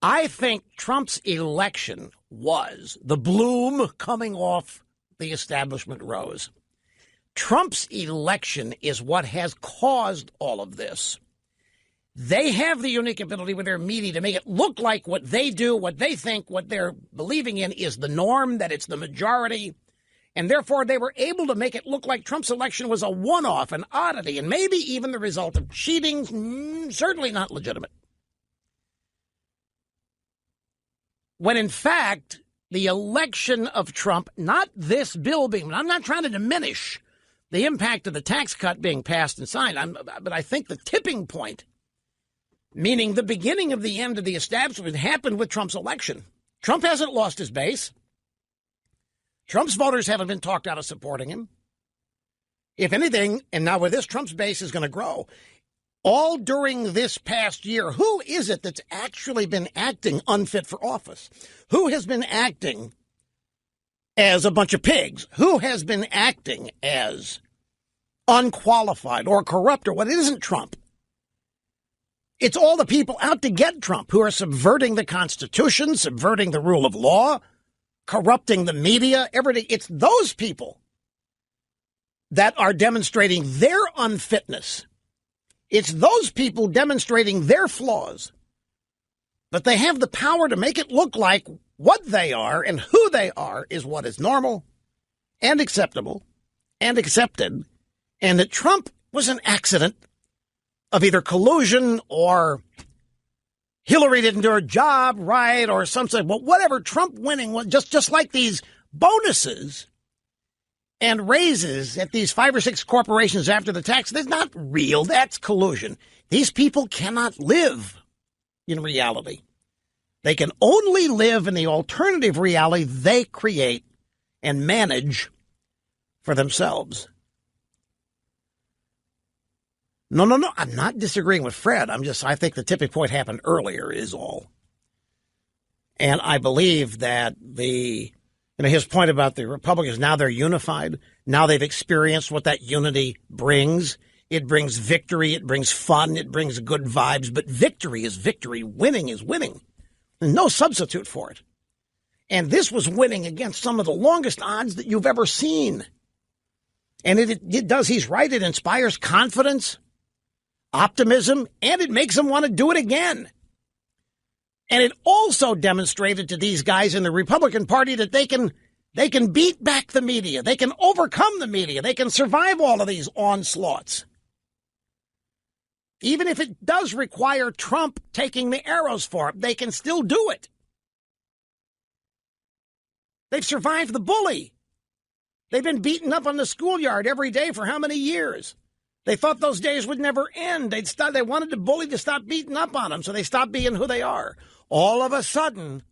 I think Trump's election was the bloom coming off the establishment rose. Trump's election is what has caused all of this. They have the unique ability with their media to make it look like what they do, what they think, what they're believing in is the norm, that it's the majority. And therefore, they were able to make it look like Trump's election was a one-off, an oddity, and maybe even the result of cheating, certainly not legitimate. When in fact, the election of Trump, not this bill being, I'm not trying to diminish the impact of the tax cut being passed and signed, but I think the tipping point, meaning the beginning of the end of the establishment, happened with Trump's election. Trump hasn't lost his base. Trump's voters haven't been talked out of supporting him. If anything, and now with this, Trump's base is going to grow. All during this past year, who is it that's actually been acting unfit for office? Who has been acting as a bunch of pigs? Who has been acting as unqualified or corrupt or what? It isn't Trump. It's all the people out to get Trump who are subverting the Constitution, subverting the rule of law, corrupting the media, everything. It's those people that are demonstrating their unfitness. It's those people demonstrating their flaws. But they have the power to make it look like what they are and who they are is what is normal and acceptable and accepted, and that Trump was an accident of either collusion or Hillary didn't do her job right or something. But whatever, Trump winning was just like these bonuses and raises at these 5 or 6 corporations after the tax. That's not real. That's collusion. These people cannot live in reality. They can only live in the alternative reality they create and manage for themselves. No. I'm not disagreeing with Fred. I think the tipping point happened earlier is all. And I believe that his point about the Republicans, now they're unified. Now they've experienced what that unity brings. It brings victory. It brings fun. It brings good vibes. But victory is victory. Winning is winning. There's no substitute for it. And this was winning against some of the longest odds that you've ever seen. And it does. He's right. It inspires confidence, optimism, and it makes them want to do it again. And it also demonstrated to these guys in the Republican Party that they can beat back the media. They can overcome the media. They can survive all of these onslaughts. Even if it does require Trump taking the arrows for it, they can still do it. They've survived the bully. They've been beaten up on the schoolyard every day for how many years? They thought those days would never end. They wanted the bully to stop beating up on them, so they stopped being who they are. All of a sudden,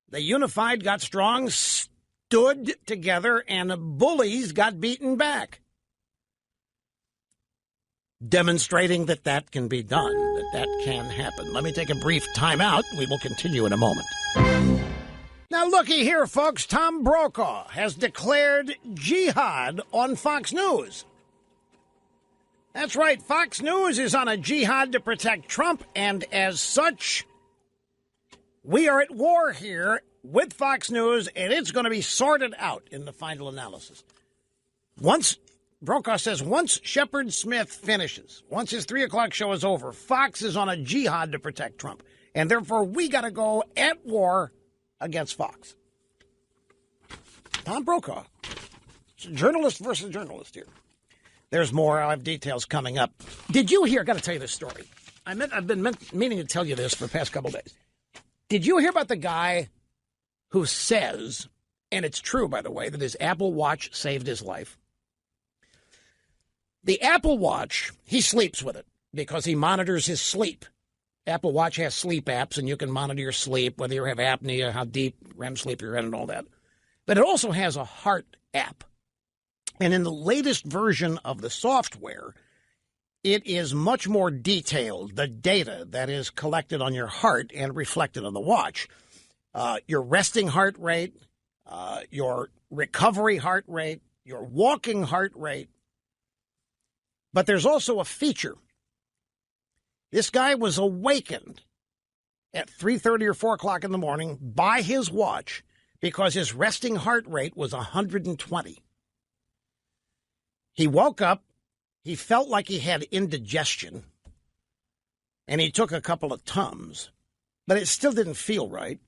they unified, got strong, stood together, and the bullies got beaten back. Demonstrating that can be done, that can happen. Let me take a brief time out. We will continue in a moment. Now, looky here, folks. Tom Brokaw has declared jihad on Fox News. That's right. Fox News is on a jihad to protect Trump, and as such, we are at war here with Fox News, and it's going to be sorted out in the final analysis. Brokaw says once Shepard Smith finishes, once his 3 o'clock show is over, Fox is on a jihad to protect Trump, and therefore we got to go at war against Fox. Tom Brokaw. It's a journalist versus journalist here. There's more. I'll have details coming up. Did you hear? I got to tell you this story. I've been meaning to tell you this for the past couple of days. Did you hear about the guy who says, and it's true, by the way, that his Apple Watch saved his life? The Apple Watch, he sleeps with it because he monitors his sleep. Apple Watch has sleep apps, and you can monitor your sleep, whether you have apnea, how deep REM sleep you're in, and all that. But it also has a heart app. And in the latest version of the software, it is much more detailed, the data that is collected on your heart and reflected on the watch. Your resting heart rate, your recovery heart rate, your walking heart rate. But there's also a feature. This guy was awakened at 3:30 or 4 o'clock in the morning by his watch because his resting heart rate was 120. He woke up, he felt like he had indigestion, and he took a couple of Tums, but it still didn't feel right.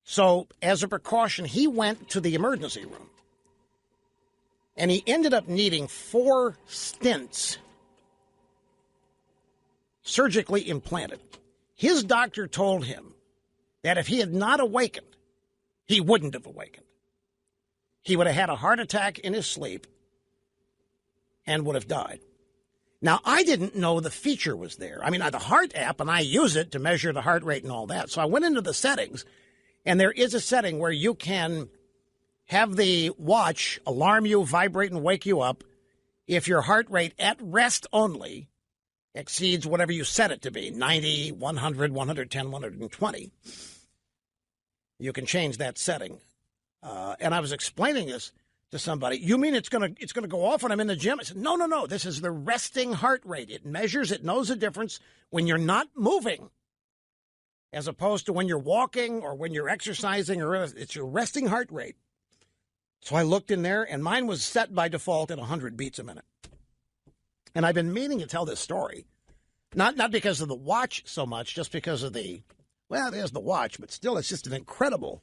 So as a precaution, he went to the emergency room, and he ended up needing 4 stents surgically implanted. His doctor told him that if he had not awakened, he wouldn't have awakened. He would have had a heart attack in his sleep and would have died. Now, I didn't know the feature was there. I mean, the heart app, and I use it to measure the heart rate and all that. So I went into the settings, and there is a setting where you can have the watch alarm you, vibrate, and wake you up if your heart rate at rest only exceeds whatever you set it to be, 90, 100, 110, 120. You can change that setting. And I was explaining this to somebody. You mean it's gonna go off when I'm in the gym? I said, no. This is the resting heart rate. It measures, it knows the difference when you're not moving as opposed to when you're walking or when you're exercising, or it's your resting heart rate. So I looked in there, and mine was set by default at 100 beats a minute. And I've been meaning to tell this story, not because of the watch so much, just because of there's the watch, but still, it's just an incredible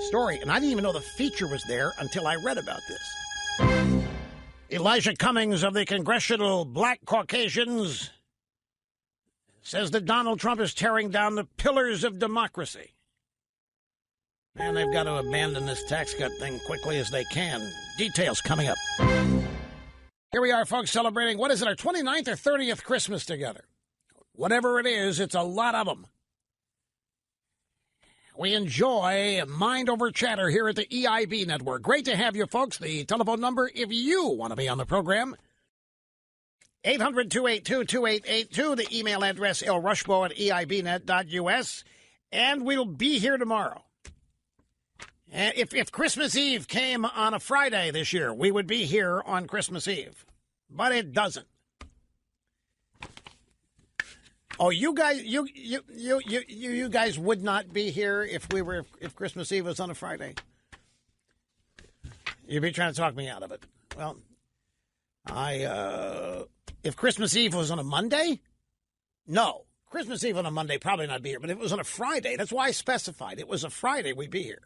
story. And I didn't even know the feature was there until I read about this. Elijah Cummings of the Congressional Black Caucasians says that Donald Trump is tearing down the pillars of democracy. And they've got to abandon this tax cut thing quickly as they can. Details coming up. Here we are, folks, celebrating, what is it, our 29th or 30th Christmas together? Whatever it is, it's a lot of them. We enjoy Mind Over Chatter here at the EIB Network. Great to have you, folks. The telephone number, if you want to be on the program, 800-282-2882. The email address, lrushbo@eibnet.us. And we'll be here tomorrow. And if Christmas Eve came on a Friday this year, we would be here on Christmas Eve. But it doesn't. Oh, you guys would not be here if Christmas Eve was on a Friday. You'd be trying to talk me out of it. Well, if Christmas Eve was on a Monday, no. Christmas Eve on a Monday, probably not be here. But if it was on a Friday, that's why I specified it was a Friday, we'd be here.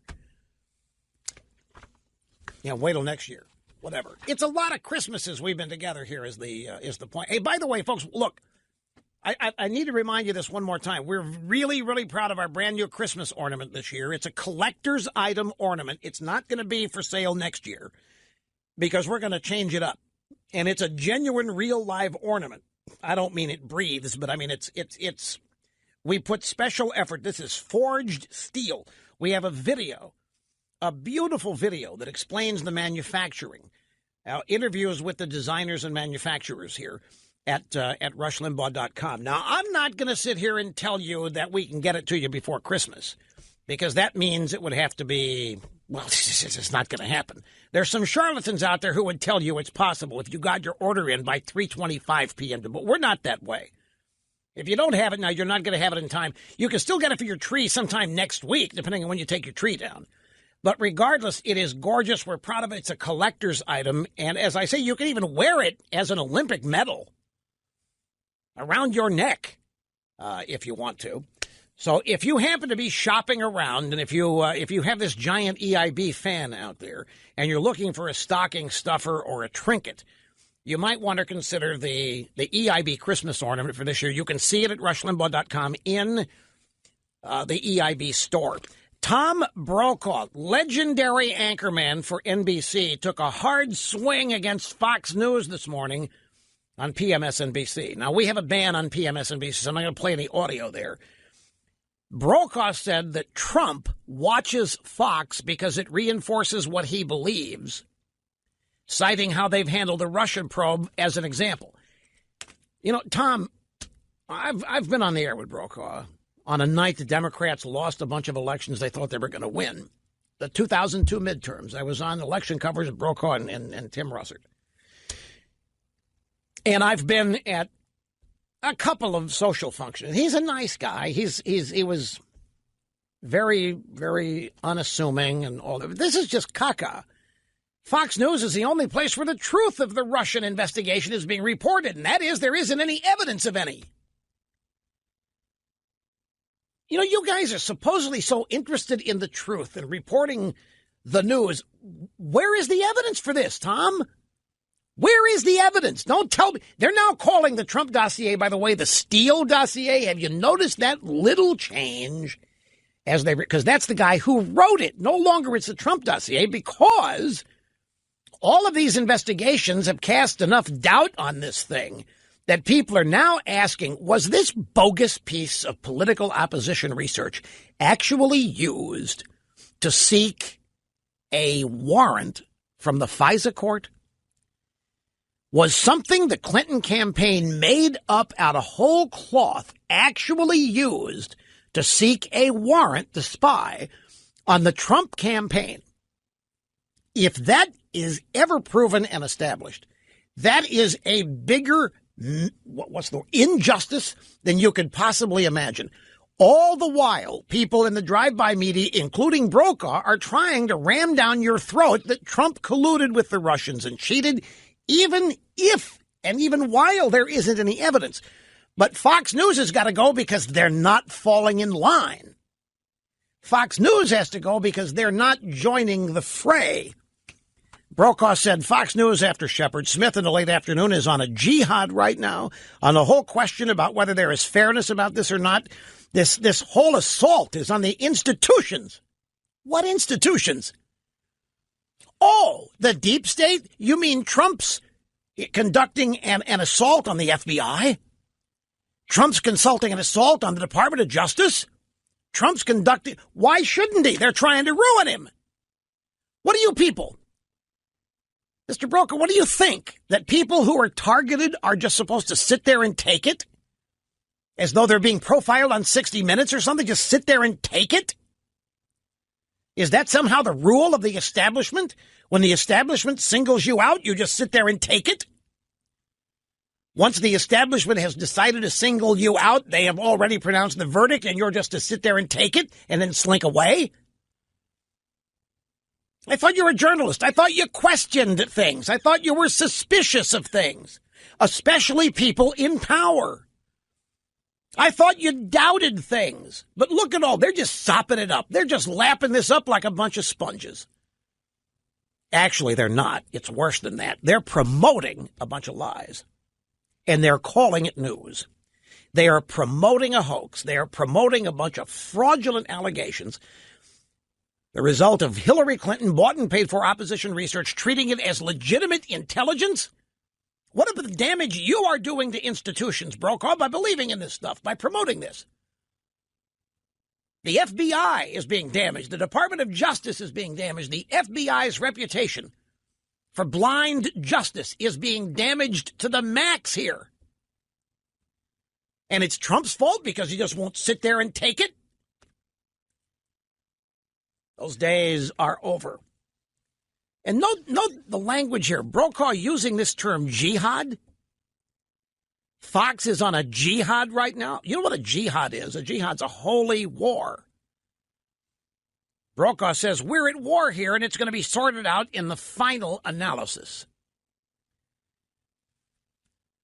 Wait till next year. Whatever. It's a lot of Christmases we've been together here is the point. Hey, by the way, folks, look. I need to remind you this one more time. We're really, really proud of our brand new Christmas ornament this year. It's a collector's item ornament. It's not going to be for sale next year because we're going to change it up. And it's a genuine, real, live ornament. I don't mean it breathes, but I mean it's. We put special effort. This is forged steel. We have a video, a beautiful video that explains the manufacturing. Interviews with the designers and manufacturers here at rushlimbaugh.com. Now, I'm not going to sit here and tell you that we can get it to you before Christmas, because that means it would have to be, well, it's not going to happen. There's some charlatans out there who would tell you it's possible if you got your order in by 3:25 p.m. But we're not that way. If you don't have it now, you're not going to have it in time. You can still get it for your tree sometime next week, depending on when you take your tree down. But regardless, it is gorgeous. We're proud of it. It's a collector's item. And as I say, you can even wear it as an Olympic medal around your neck, if you want to. So if you happen to be shopping around, and if you have this giant EIB fan out there, and you're looking for a stocking stuffer or a trinket, you might want to consider the EIB Christmas ornament for this year. You can see it at rushlimbaugh.com in the EIB store. Tom Brokaw, legendary anchorman for NBC, took a hard swing against Fox News this morning on PMSNBC. Now, we have a ban on PMSNBC, so I'm not going to play any audio there. Brokaw said that Trump watches Fox because it reinforces what he believes, citing how they've handled the Russian probe as an example. Tom, I've been on the air with Brokaw on a night the Democrats lost a bunch of elections they thought they were going to win. The 2002 midterms. I was on election coverage with Brokaw and Tim Russert. And I've been at a couple of social functions. He's a nice guy. He was very, very unassuming and all that. This is just caca. Fox News is the only place where the truth of the Russian investigation is being reported, and that is there isn't any evidence of any. You guys are supposedly so interested in the truth and reporting the news. Where is the evidence for this, Tom? Where is the evidence? Don't tell me. They're now calling the Trump dossier, by the way, the Steele dossier. Have you noticed that little change? Because that's the guy who wrote it. No longer it's the Trump dossier, because all of these investigations have cast enough doubt on this thing that people are now asking, was this bogus piece of political opposition research actually used to seek a warrant from the FISA court? Was something the Clinton campaign made up out of whole cloth actually used to seek a warrant to spy on the Trump campaign? If that is ever proven and established, that is a bigger injustice than you could possibly imagine. All the while, people in the drive-by media, including Brokaw, are trying to ram down your throat that Trump colluded with the Russians and cheated, even if and even while there isn't any evidence. But Fox News has got to go because they're not falling in line. Fox News has to go because they're not joining the fray. Brokaw said Fox News, after Shepard Smith in the late afternoon, is on a jihad right now on the whole question about whether there is fairness about this or not. This whole assault is on the institutions. What institutions? Oh, the deep state? You mean Trump's conducting an assault on the FBI? Trump's consulting an assault on the Department of Justice? Trump's conducting. Why shouldn't he? They're trying to ruin him. What do you people? Mr. Brokaw, what do you think? That people who are targeted are just supposed to sit there and take it? As though they're being profiled on 60 Minutes or something? Just sit there and take it? Is that somehow the rule of the establishment? When the establishment singles you out, you just sit there and take it? Once the establishment has decided to single you out, they have already pronounced the verdict, and you're just to sit there and take it and then slink away? I thought you were a journalist. I thought you questioned things. I thought you were suspicious of things, especially people in power. I thought you doubted things. But look at all. They're just sopping it up. They're just lapping this up like a bunch of sponges. Actually, they're not. It's worse than that. They're promoting a bunch of lies. And they're calling it news. They are promoting a hoax. They are promoting a bunch of fraudulent allegations. The result of Hillary Clinton bought and paid for opposition research, treating it as legitimate intelligence. What about the damage you are doing to institutions, Brokaw, by believing in this stuff, by promoting this? The FBI is being damaged. The Department of Justice is being damaged. The FBI's reputation for blind justice is being damaged to the max here. And it's Trump's fault because he just won't sit there and take it? Those days are over. And note the language here. Brokaw using this term jihad. Fox is on a jihad right now. You know what a jihad is? A jihad's a holy war. Brokaw says we're at war here, and it's going to be sorted out in the final analysis.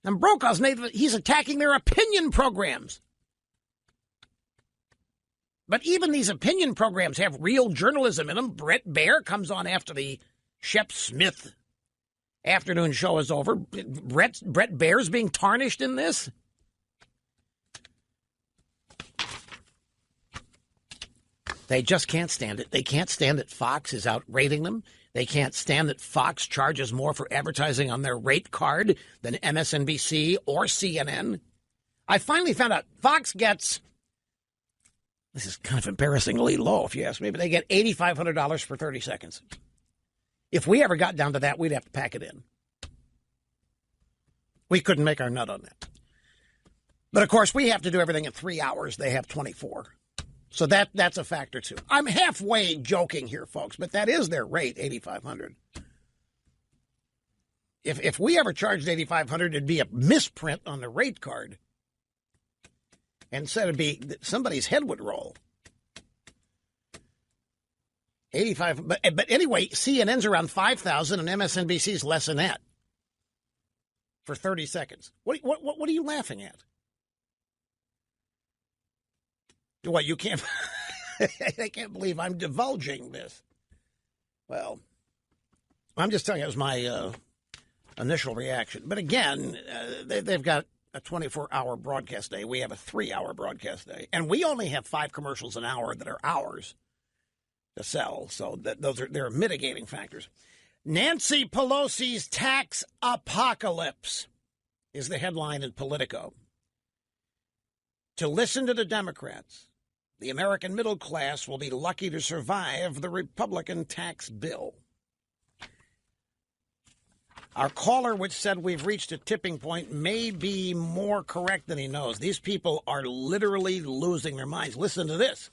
And Brokaw's he's attacking their opinion programs. But even these opinion programs have real journalism in them. Brett Baier comes on after the Shep Smith afternoon show is over. Brett Baier's being tarnished in this. They just can't stand it. They can't stand that Fox is out rating them. They can't stand that Fox charges more for advertising on their rate card than MSNBC or CNN. I finally found out Fox gets, this is kind of embarrassingly low if you ask me, but they get $8,500 for 30 seconds. If we ever got down to that, we'd have to pack it in. We couldn't make our nut on that. But, of course, we have to do everything in 3 hours. They have 24. So that's a factor, too. I'm halfway joking here, folks, but that is their rate, $8,500. If we ever charged $8,500, it'd be a misprint on the rate card. And said it'd be somebody's head would roll. 85, but anyway, CNN's around 5,000 and MSNBC's less than that for 30 seconds. What are you laughing at? What, you can't? I can't believe I'm divulging this. Well, I'm just telling you, it was my initial reaction. But again, they've got a 24-hour broadcast day. We have a 3-hour broadcast day. And we only have 5 commercials an hour that are ours to sell. So there are mitigating factors. Nancy Pelosi's tax apocalypse is the headline in Politico. To listen to the Democrats, the American middle class will be lucky to survive the Republican tax bill. Our caller, which said we've reached a tipping point, may be more correct than he knows. These people are literally losing their minds. Listen to this.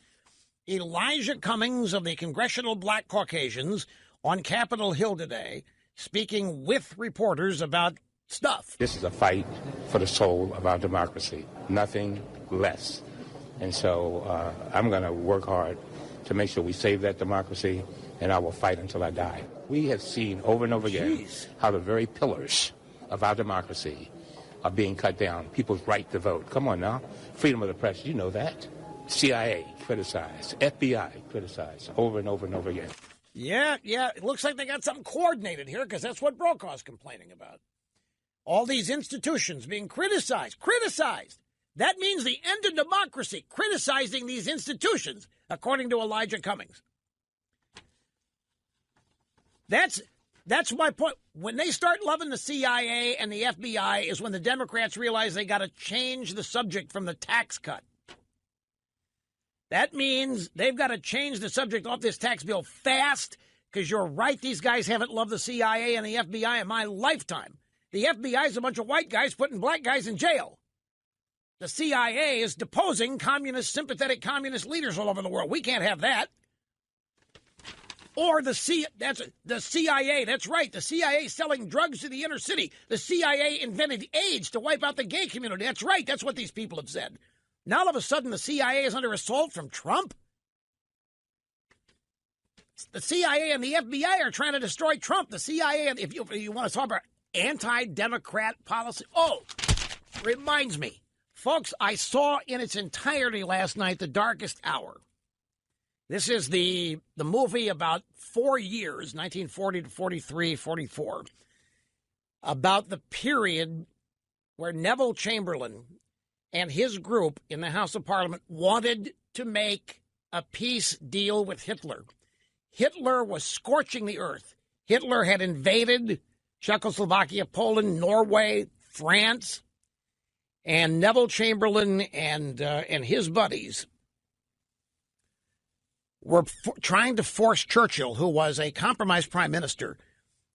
Elijah Cummings of the Congressional Black Caucasians on Capitol Hill today, speaking with reporters about stuff. This is a fight for the soul of our democracy, nothing less. And so I'm going to work hard to make sure we save that democracy, and I will fight until I die. We have seen over and over again how the very pillars of our democracy are being cut down. People's right to vote. Come on now. Freedom of the press, you know that. CIA criticized. FBI criticized over and over and over again. Yeah. It looks like they got something coordinated here because that's what Brokaw's complaining about. All these institutions being criticized. That means the end of democracy, criticizing these institutions, according to Elijah Cummings. That's my point. When they start loving the CIA and the FBI is when the Democrats realize they got to change the subject from the tax cut. That means they've got to change the subject off this tax bill fast, because you're right, these guys haven't loved the CIA and the FBI in my lifetime. The FBI is a bunch of white guys putting black guys in jail. The CIA is deposing sympathetic communist leaders all over the world. We can't have that. Or the CIA, that's right, the CIA selling drugs to the inner city. The CIA invented AIDS to wipe out the gay community. That's right, that's what these people have said. Now all of a sudden the CIA is under assault from Trump? The CIA and the FBI are trying to destroy Trump. The CIA, if you want to talk about anti-Democrat policy. Oh, reminds me. Folks, I saw in its entirety last night The Darkest Hour. This is the movie about 4 years, 1940 to 43, 44, about the period where Neville Chamberlain and his group in the House of Parliament wanted to make a peace deal with Hitler. Hitler was scorching the earth. Hitler had invaded Czechoslovakia, Poland, Norway, France, and Neville Chamberlain and his buddies were trying to force Churchill, who was a compromised prime minister,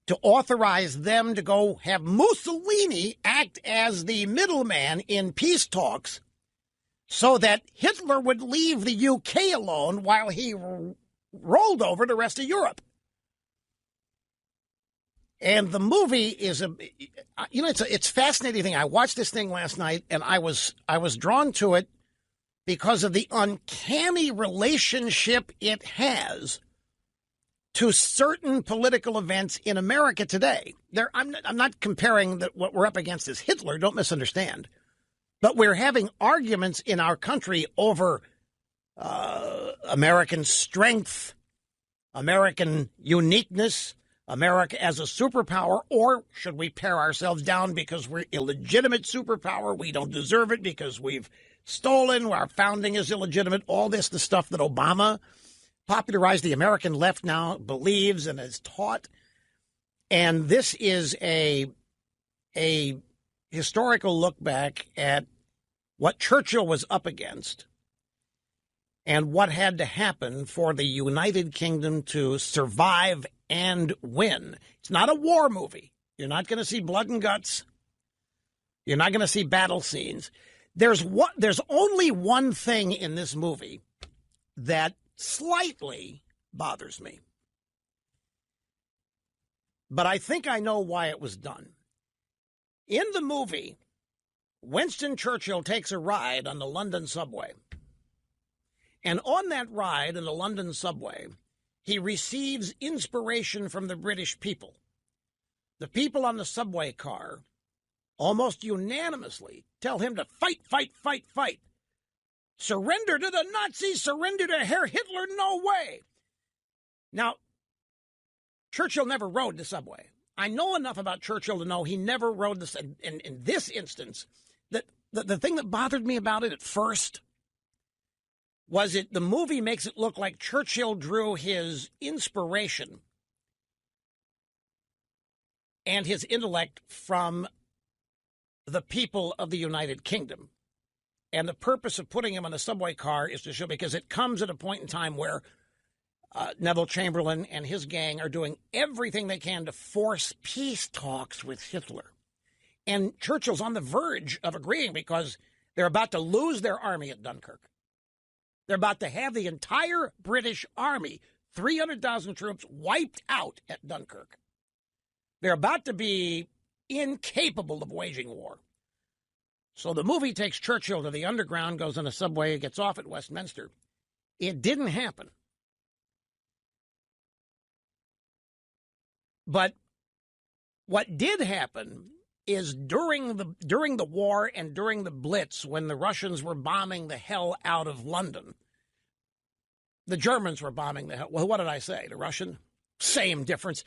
to authorize them to go have Mussolini act as the middleman in peace talks so that Hitler would leave the UK alone while he rolled over the rest of Europe. And the movie is it's a fascinating thing. I watched this thing last night, and I was drawn to it because of the uncanny relationship it has to certain political events in America today. I'm not comparing what we're up against as Hitler, don't misunderstand. But we're having arguments in our country over American strength, American uniqueness, America as a superpower, or should we pare ourselves down because we're illegitimate superpower? We don't deserve it because we've stolen, our founding is illegitimate, all this, the stuff that Obama popularized, the American left now believes and has taught. And this is a historical look back at what Churchill was up against and what had to happen for the United Kingdom to survive and win. It's not a war movie. You're not going to see blood and guts. You're not going to see battle scenes. There's only one thing in this movie that slightly bothers me. But I think I know why it was done. In the movie, Winston Churchill takes a ride on the London subway. And on that ride in the London subway, he receives inspiration from the British people. The people on the subway car almost unanimously tell him to fight, fight, fight, fight. Surrender to the Nazis, surrender to Herr Hitler, no way. Now, Churchill never rode the subway. I know enough about Churchill to know he never rode this. In this instance, the thing that bothered me about it at first was the movie makes it look like Churchill drew his inspiration and his intellect from the people of the United Kingdom. And the purpose of putting him on a subway car is to show, because it comes at a point in time where Neville Chamberlain and his gang are doing everything they can to force peace talks with Hitler. And Churchill's on the verge of agreeing because they're about to lose their army at Dunkirk. They're about to have the entire British army, 300,000 troops, wiped out at Dunkirk. They're about to be incapable of waging war. So the movie takes Churchill to the underground, goes on a subway, gets off at Westminster. It didn't happen. But what did happen is during the war and during the Blitz, when the Russians were bombing the hell out of London, the Germans were bombing the hell. Well, what did I say? The Russian? Same difference.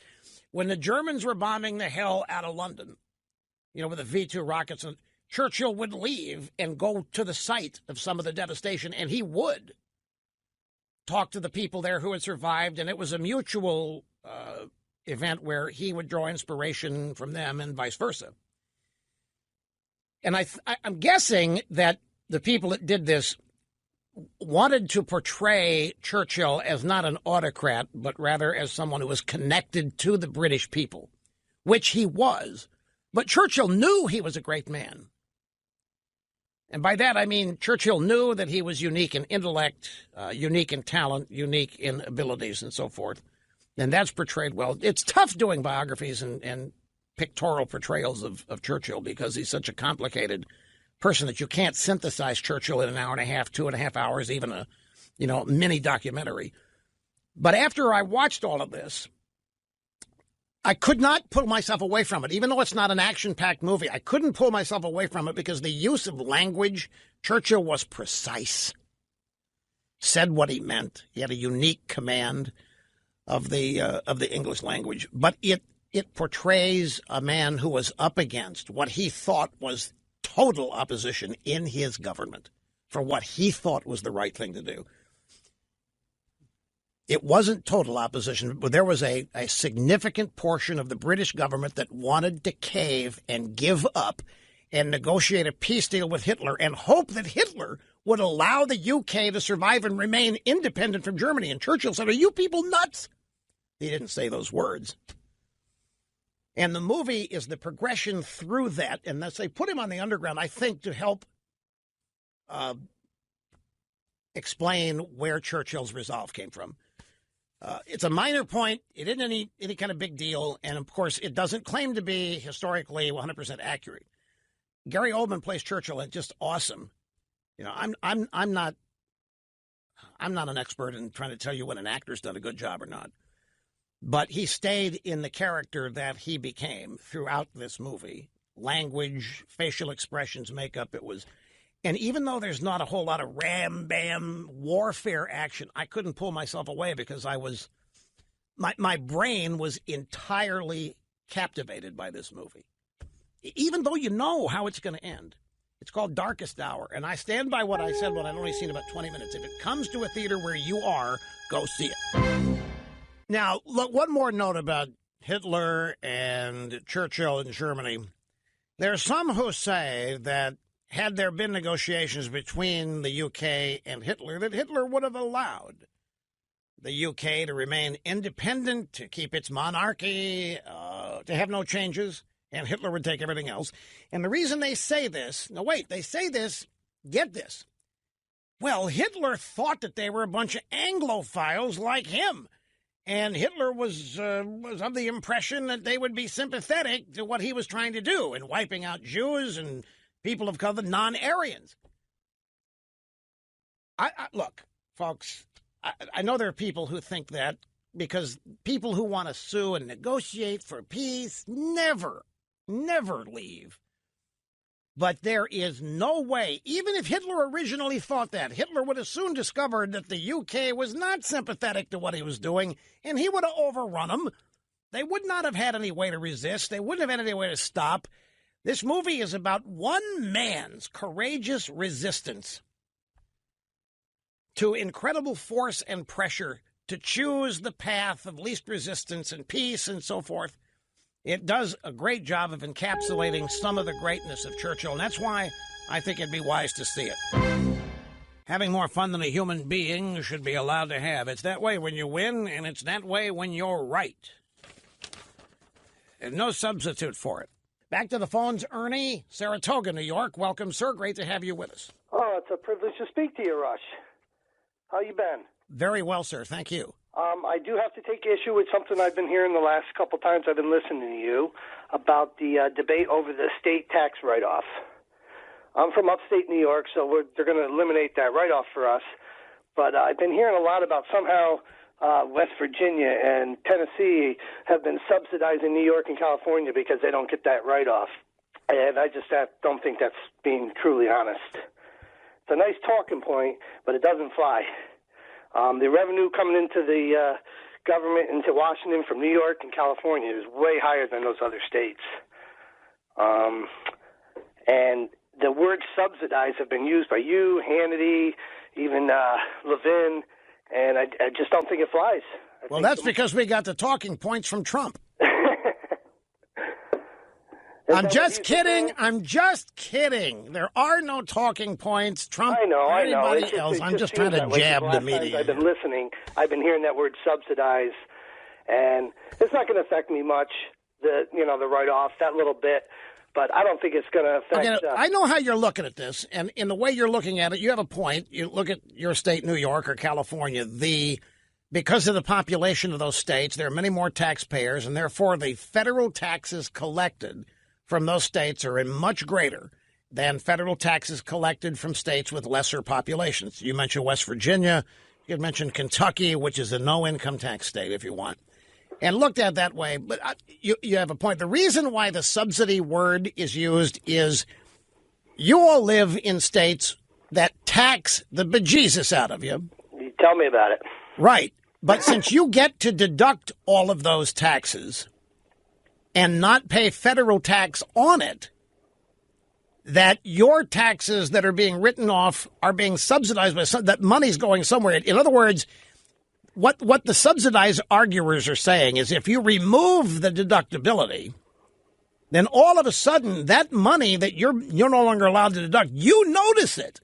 When the Germans were bombing the hell out of London, with the V-2 rockets, and Churchill would leave and go to the site of some of the devastation, and he would talk to the people there who had survived, and it was a mutual event where he would draw inspiration from them and vice versa. And I'm guessing that the people that did this wanted to portray Churchill as not an autocrat, but rather as someone who was connected to the British people, which he was. But Churchill knew he was a great man. And by that, I mean Churchill knew that he was unique in intellect, unique in talent, unique in abilities, and so forth. And that's portrayed well. It's tough doing biographies and pictorial portrayals of Churchill because he's such a complicated person that you can't synthesize Churchill in an hour and a half, 2.5 hours, even a mini documentary. But after I watched all of this, I could not pull myself away from it. Even though it's not an action-packed movie, I couldn't pull myself away from it because the use of language, Churchill was precise, said what he meant. He had a unique command of the English language. But it portrays a man who was up against what he thought was total opposition in his government for what he thought was the right thing to do. It wasn't total opposition, but there was a significant portion of the British government that wanted to cave and give up and negotiate a peace deal with Hitler and hope that Hitler would allow the UK to survive and remain independent from Germany. And Churchill said, "Are you people nuts?" He didn't say those words. And the movie is the progression through that. And they put him on the underground, I think, to help explain where Churchill's resolve came from. It's a minor point. It isn't any kind of big deal. And, of course, it doesn't claim to be historically 100% accurate. Gary Oldman plays Churchill, and just awesome. I'm not an expert in trying to tell you when an actor's done a good job or not. But he stayed in the character that he became throughout this movie. Language, facial expressions, makeup, it was. And even though there's not a whole lot of ram-bam warfare action, I couldn't pull myself away because my brain was entirely captivated by this movie. Even though you know how it's going to end. It's called Darkest Hour. And I stand by what I said when I'd only seen about 20 minutes. If it comes to a theater where you are, go see it. Now, look, one more note about Hitler and Churchill in Germany. There are some who say that had there been negotiations between the UK and Hitler, that Hitler would have allowed the UK to remain independent, to keep its monarchy, to have no changes, and Hitler would take everything else. And the reason they say this, get this. Well, Hitler thought that they were a bunch of Anglophiles like him. And Hitler was of the impression that they would be sympathetic to what he was trying to do in wiping out Jews and people of color, non-Aryans. Look, folks, I know there are people who think that because people who want to sue and negotiate for peace never leave. But there is no way, even if Hitler originally thought that, Hitler would have soon discovered that the UK was not sympathetic to what he was doing, and he would have overrun them. They would not have had any way to resist. They wouldn't have had any way to stop. This movie is about one man's courageous resistance to incredible force and pressure to choose the path of least resistance and peace and so forth. It does a great job of encapsulating some of the greatness of Churchill, and that's why I think it'd be wise to see it. Having more fun than a human being should be allowed to have. It's that way when you win, and it's that way when you're right. There's no substitute for it. Back to the phones, Ernie, Saratoga, New York. Welcome, sir. Great to have you with us. Oh, it's a privilege to speak to you, Rush. How you been? Very well, sir. Thank you. I do have to take issue with something I've been hearing the last couple times I've been listening to you about the debate over the state tax write-off. I'm from upstate New York, so they're going to eliminate that write-off for us. But I've been hearing a lot about somehow West Virginia and Tennessee have been subsidizing New York and California because they don't get that write-off. And I just don't think that's being truly honest. It's a nice talking point, but it doesn't fly. The revenue coming into the government, into Washington from New York and California is way higher than those other states. And the word subsidize have been used by you, Hannity, even Levin, and I just don't think it flies. Well, that's because we got the talking points from Trump. I'm just kidding. I'm just kidding. There are no talking points. Trump, I know. anybody else. I'm just trying to jab the media. I've been listening. I've been hearing that word subsidize, and it's not going to affect me much. The write-off, that little bit. But I don't think it's going to affect... I know how you're looking at this, and in the way you're looking at it, you have a point. You look at your state, New York or California, because of the population of those states, there are many more taxpayers, and therefore the federal taxes collected from those states are much greater than federal taxes collected from states with lesser populations. You mentioned West Virginia. You could mention Kentucky, which is a no-income tax state, if you want. And looked at that way, but you have a point. The reason why the subsidy word is used is you all live in states that tax the bejesus out of you. You tell me about it. Right. But since you get to deduct all of those taxes and not pay federal tax on it, that your taxes that are being written off are being subsidized by that money's going somewhere. In other words, what the subsidized arguers are saying is if you remove the deductibility, then all of a sudden that money that you're no longer allowed to deduct, you notice it.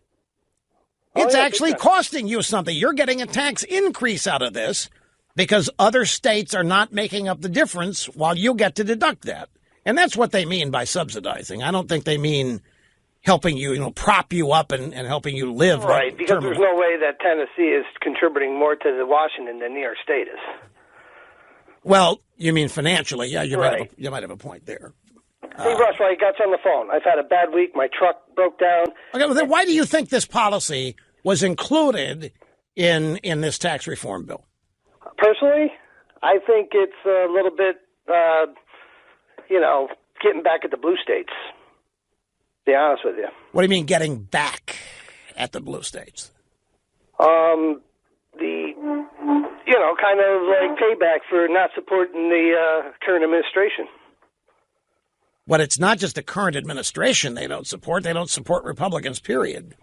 It's actually costing you something. You're getting a tax increase out of this because other states are not making up the difference while you get to deduct that. And that's what they mean by subsidizing. I don't think they mean helping you, prop you up and helping you live. Right, because there's no way that Tennessee is contributing more to the Washington than New York State is. Well, you mean financially. Yeah, you might have a point there. Hey, Russ, while you got you on the phone, I've had a bad week. My truck broke down. Okay, well, then why do you think this policy was included in this tax reform bill? Personally, I think it's a little bit, getting back at the blue states. To be honest with you. What do you mean getting back at the blue states? Kind of like payback for not supporting the current administration. But it's not just the current administration they don't support. They don't support Republicans, period.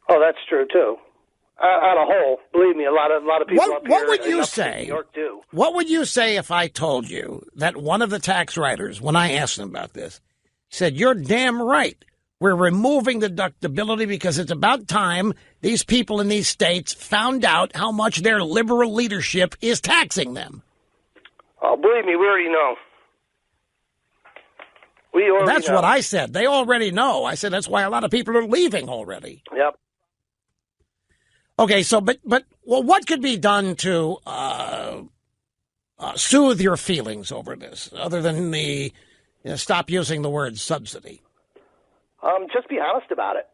Oh, that's true, too. On a whole, believe me, a lot of people up here. What would you say? New York do. What would you say if I told you that one of the tax writers, when I asked them about this, said, "You're damn right. We're removing the deductibility because it's about time these people in these states found out how much their liberal leadership is taxing them." Oh, believe me, we already know. That's what I said. They already know. I said that's why a lot of people are leaving already. Yep. Okay, so but what could be done to soothe your feelings over this, other than stop using the word subsidy? Just be honest about it.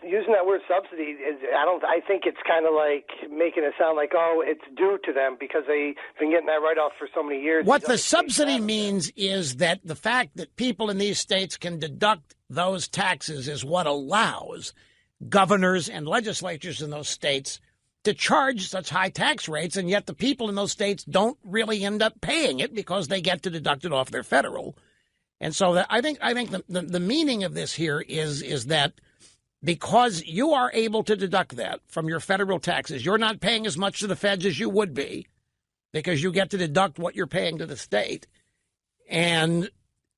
Using that word subsidy I think it's kind of like making it sound like, it's due to them because they've been getting that write-off for so many years. What the subsidy means is that the fact that people in these states can deduct those taxes is what allows governors and legislatures in those states to charge such high tax rates, and yet the people in those states don't really end up paying it because they get to deduct it off their federal. And so I think the meaning of this here is that because you are able to deduct that from your federal taxes, you're not paying as much to the feds as you would be because you get to deduct what you're paying to the state. And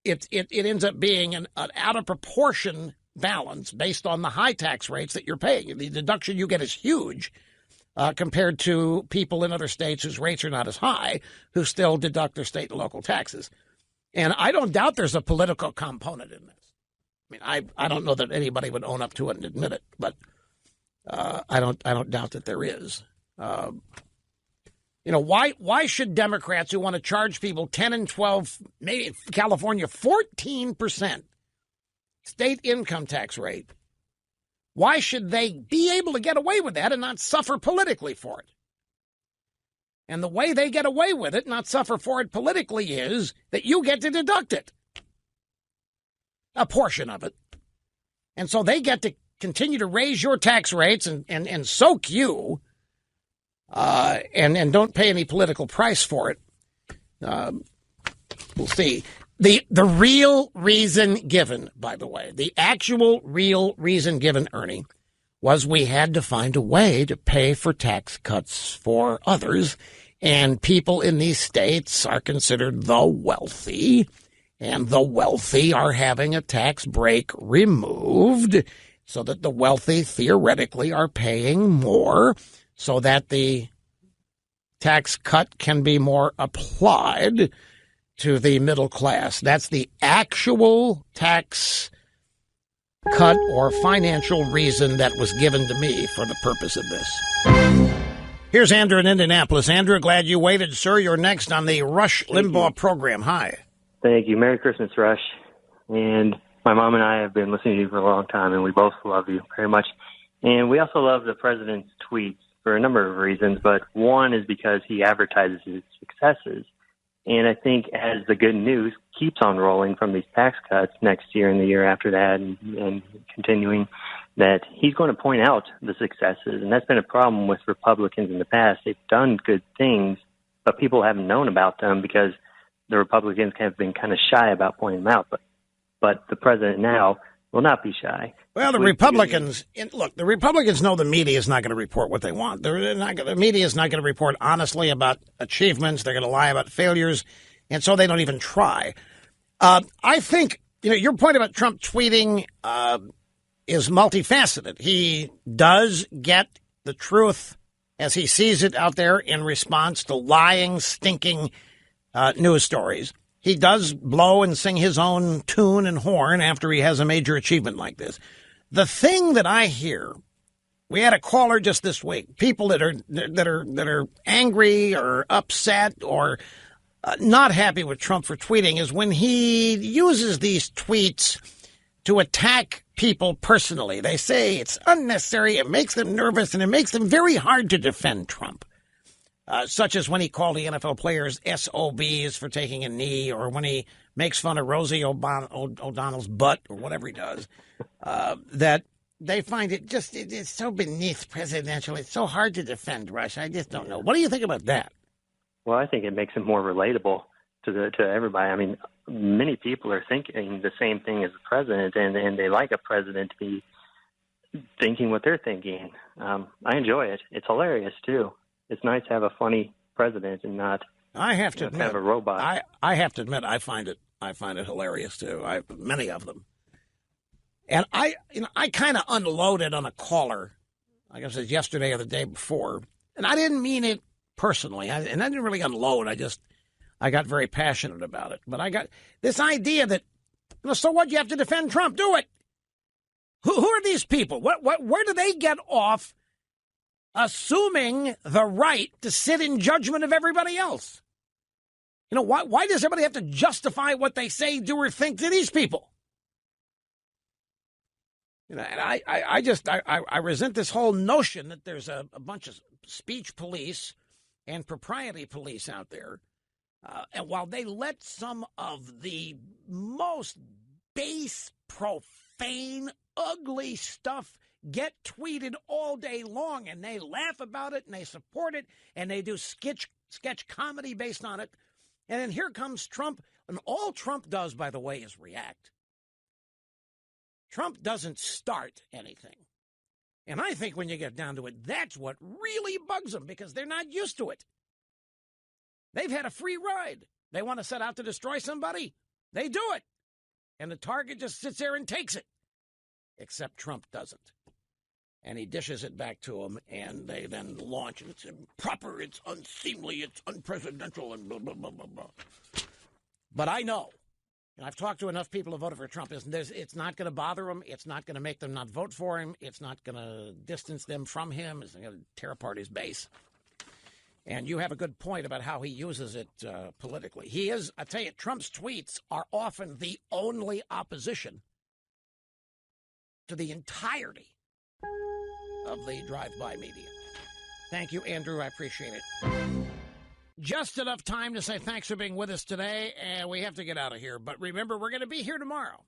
it ends up being an out of proportion balance based on the high tax rates that you're paying. The deduction you get is huge compared to people in other states whose rates are not as high, who still deduct their state and local taxes. And I don't doubt there's a political component in this. I mean, I don't know that anybody would own up to it and admit it, but I don't doubt that there is. Why should Democrats who want to charge people 10 and 12, maybe California 14% state income tax rate, why should they be able to get away with that and not suffer politically for it? And the way they get away with it, not suffer for it politically, is that you get to deduct it, a portion of it. And so they get to continue to raise your tax rates and soak you and don't pay any political price for it. We'll see. The real reason given, by the way, the actual real reason given, Ernie, was we had to find a way to pay for tax cuts for others, and people in these states are considered the wealthy, And the wealthy are having a tax break removed so that the wealthy theoretically are paying more so that the tax cut can be more applied to the middle class. That's the actual tax cut or financial reason that was given to me for the purpose of this. Here's Andrew in Indianapolis. Andrew, glad you waited, sir. You're next on the Rush Limbaugh program. Hi. Thank you. Merry Christmas, Rush. And my mom and I have been listening to you for a long time, and we both love you very much. And we also love the president's tweets for a number of reasons, but one is because he advertises his successes. And I think as the good news keeps on rolling from these tax cuts next year and the year after that and continuing, that he's going to point out the successes. And that's been a problem with Republicans in the past. They've done good things, but people haven't known about them because the Republicans have been kind of shy about pointing them out. But the president now will not be shy. Well, the Republicans know the media is not going to report what they want. The media is not going to report honestly about achievements. They're going to lie about failures, and so they don't even try. I think your point about Trump tweeting is multifaceted. He does get the truth as he sees it out there in response to lying, stinking news stories. He does blow and sing his own tune and horn after he has a major achievement like this. The thing that I hear, we had a caller just this week, people that are angry or upset or not happy with Trump for tweeting, is when he uses these tweets to attack people personally. They say it's unnecessary, it makes them nervous, and it makes them very hard to defend Trump. Such as when he called the NFL players SOBs for taking a knee, or when he makes fun of Rosie O'Donnell's butt, or whatever he does, that they find it's so beneath presidential. It's so hard to defend, Rush. I just don't know. What do you think about that? Well, I think it makes him more relatable to everybody. I mean, many people are thinking the same thing as the president, and they like a president to be thinking what they're thinking. I enjoy it. It's hilarious, too. It's nice to have a funny president and not admit, kind of a robot. I have to admit, I find it hilarious too. Many of them, and I kind of unloaded on a caller, I guess it was yesterday or the day before, and I didn't mean it personally. I didn't really unload. I got very passionate about it. But I got this idea that, so what? You have to defend Trump. Do it. Who are these people? Where do they get off assuming the right to sit in judgment of everybody else? Why does everybody have to justify what they say, do, or think to these people? And I resent this whole notion that there's a bunch of speech police and propriety police out there. And while they let some of the most base, profane, ugly stuff get tweeted all day long, and they laugh about it, and they support it, and they do sketch comedy based on it. And then here comes Trump, and all Trump does, by the way, is react. Trump doesn't start anything. And I think when you get down to it, that's what really bugs them, because they're not used to it. They've had a free ride. They want to set out to destroy somebody. They do it. And the target just sits there and takes it. Except Trump doesn't. And he dishes it back to them, and they then launch, and it's improper, it's unseemly, it's unpresidential, and blah, blah, blah, blah, blah. But I know, and I've talked to enough people who voted for Trump, it's not going to bother them, it's not going to make them not vote for him, it's not going to distance them from him, it's going to tear apart his base. And you have a good point about how he uses it politically. I tell you, Trump's tweets are often the only opposition to the entirety of the drive-by media. Thank you, Andrew. I appreciate it. Just enough time to say thanks for being with us today, and we have to get out of here. But remember, we're going to be here tomorrow.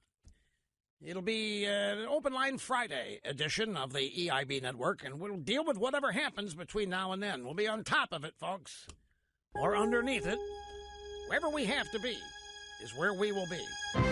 It'll be an Open Line Friday edition of the EIB Network, and we'll deal with whatever happens between now and then. We'll be on top of it, folks, or underneath it. Wherever we have to be is where we will be.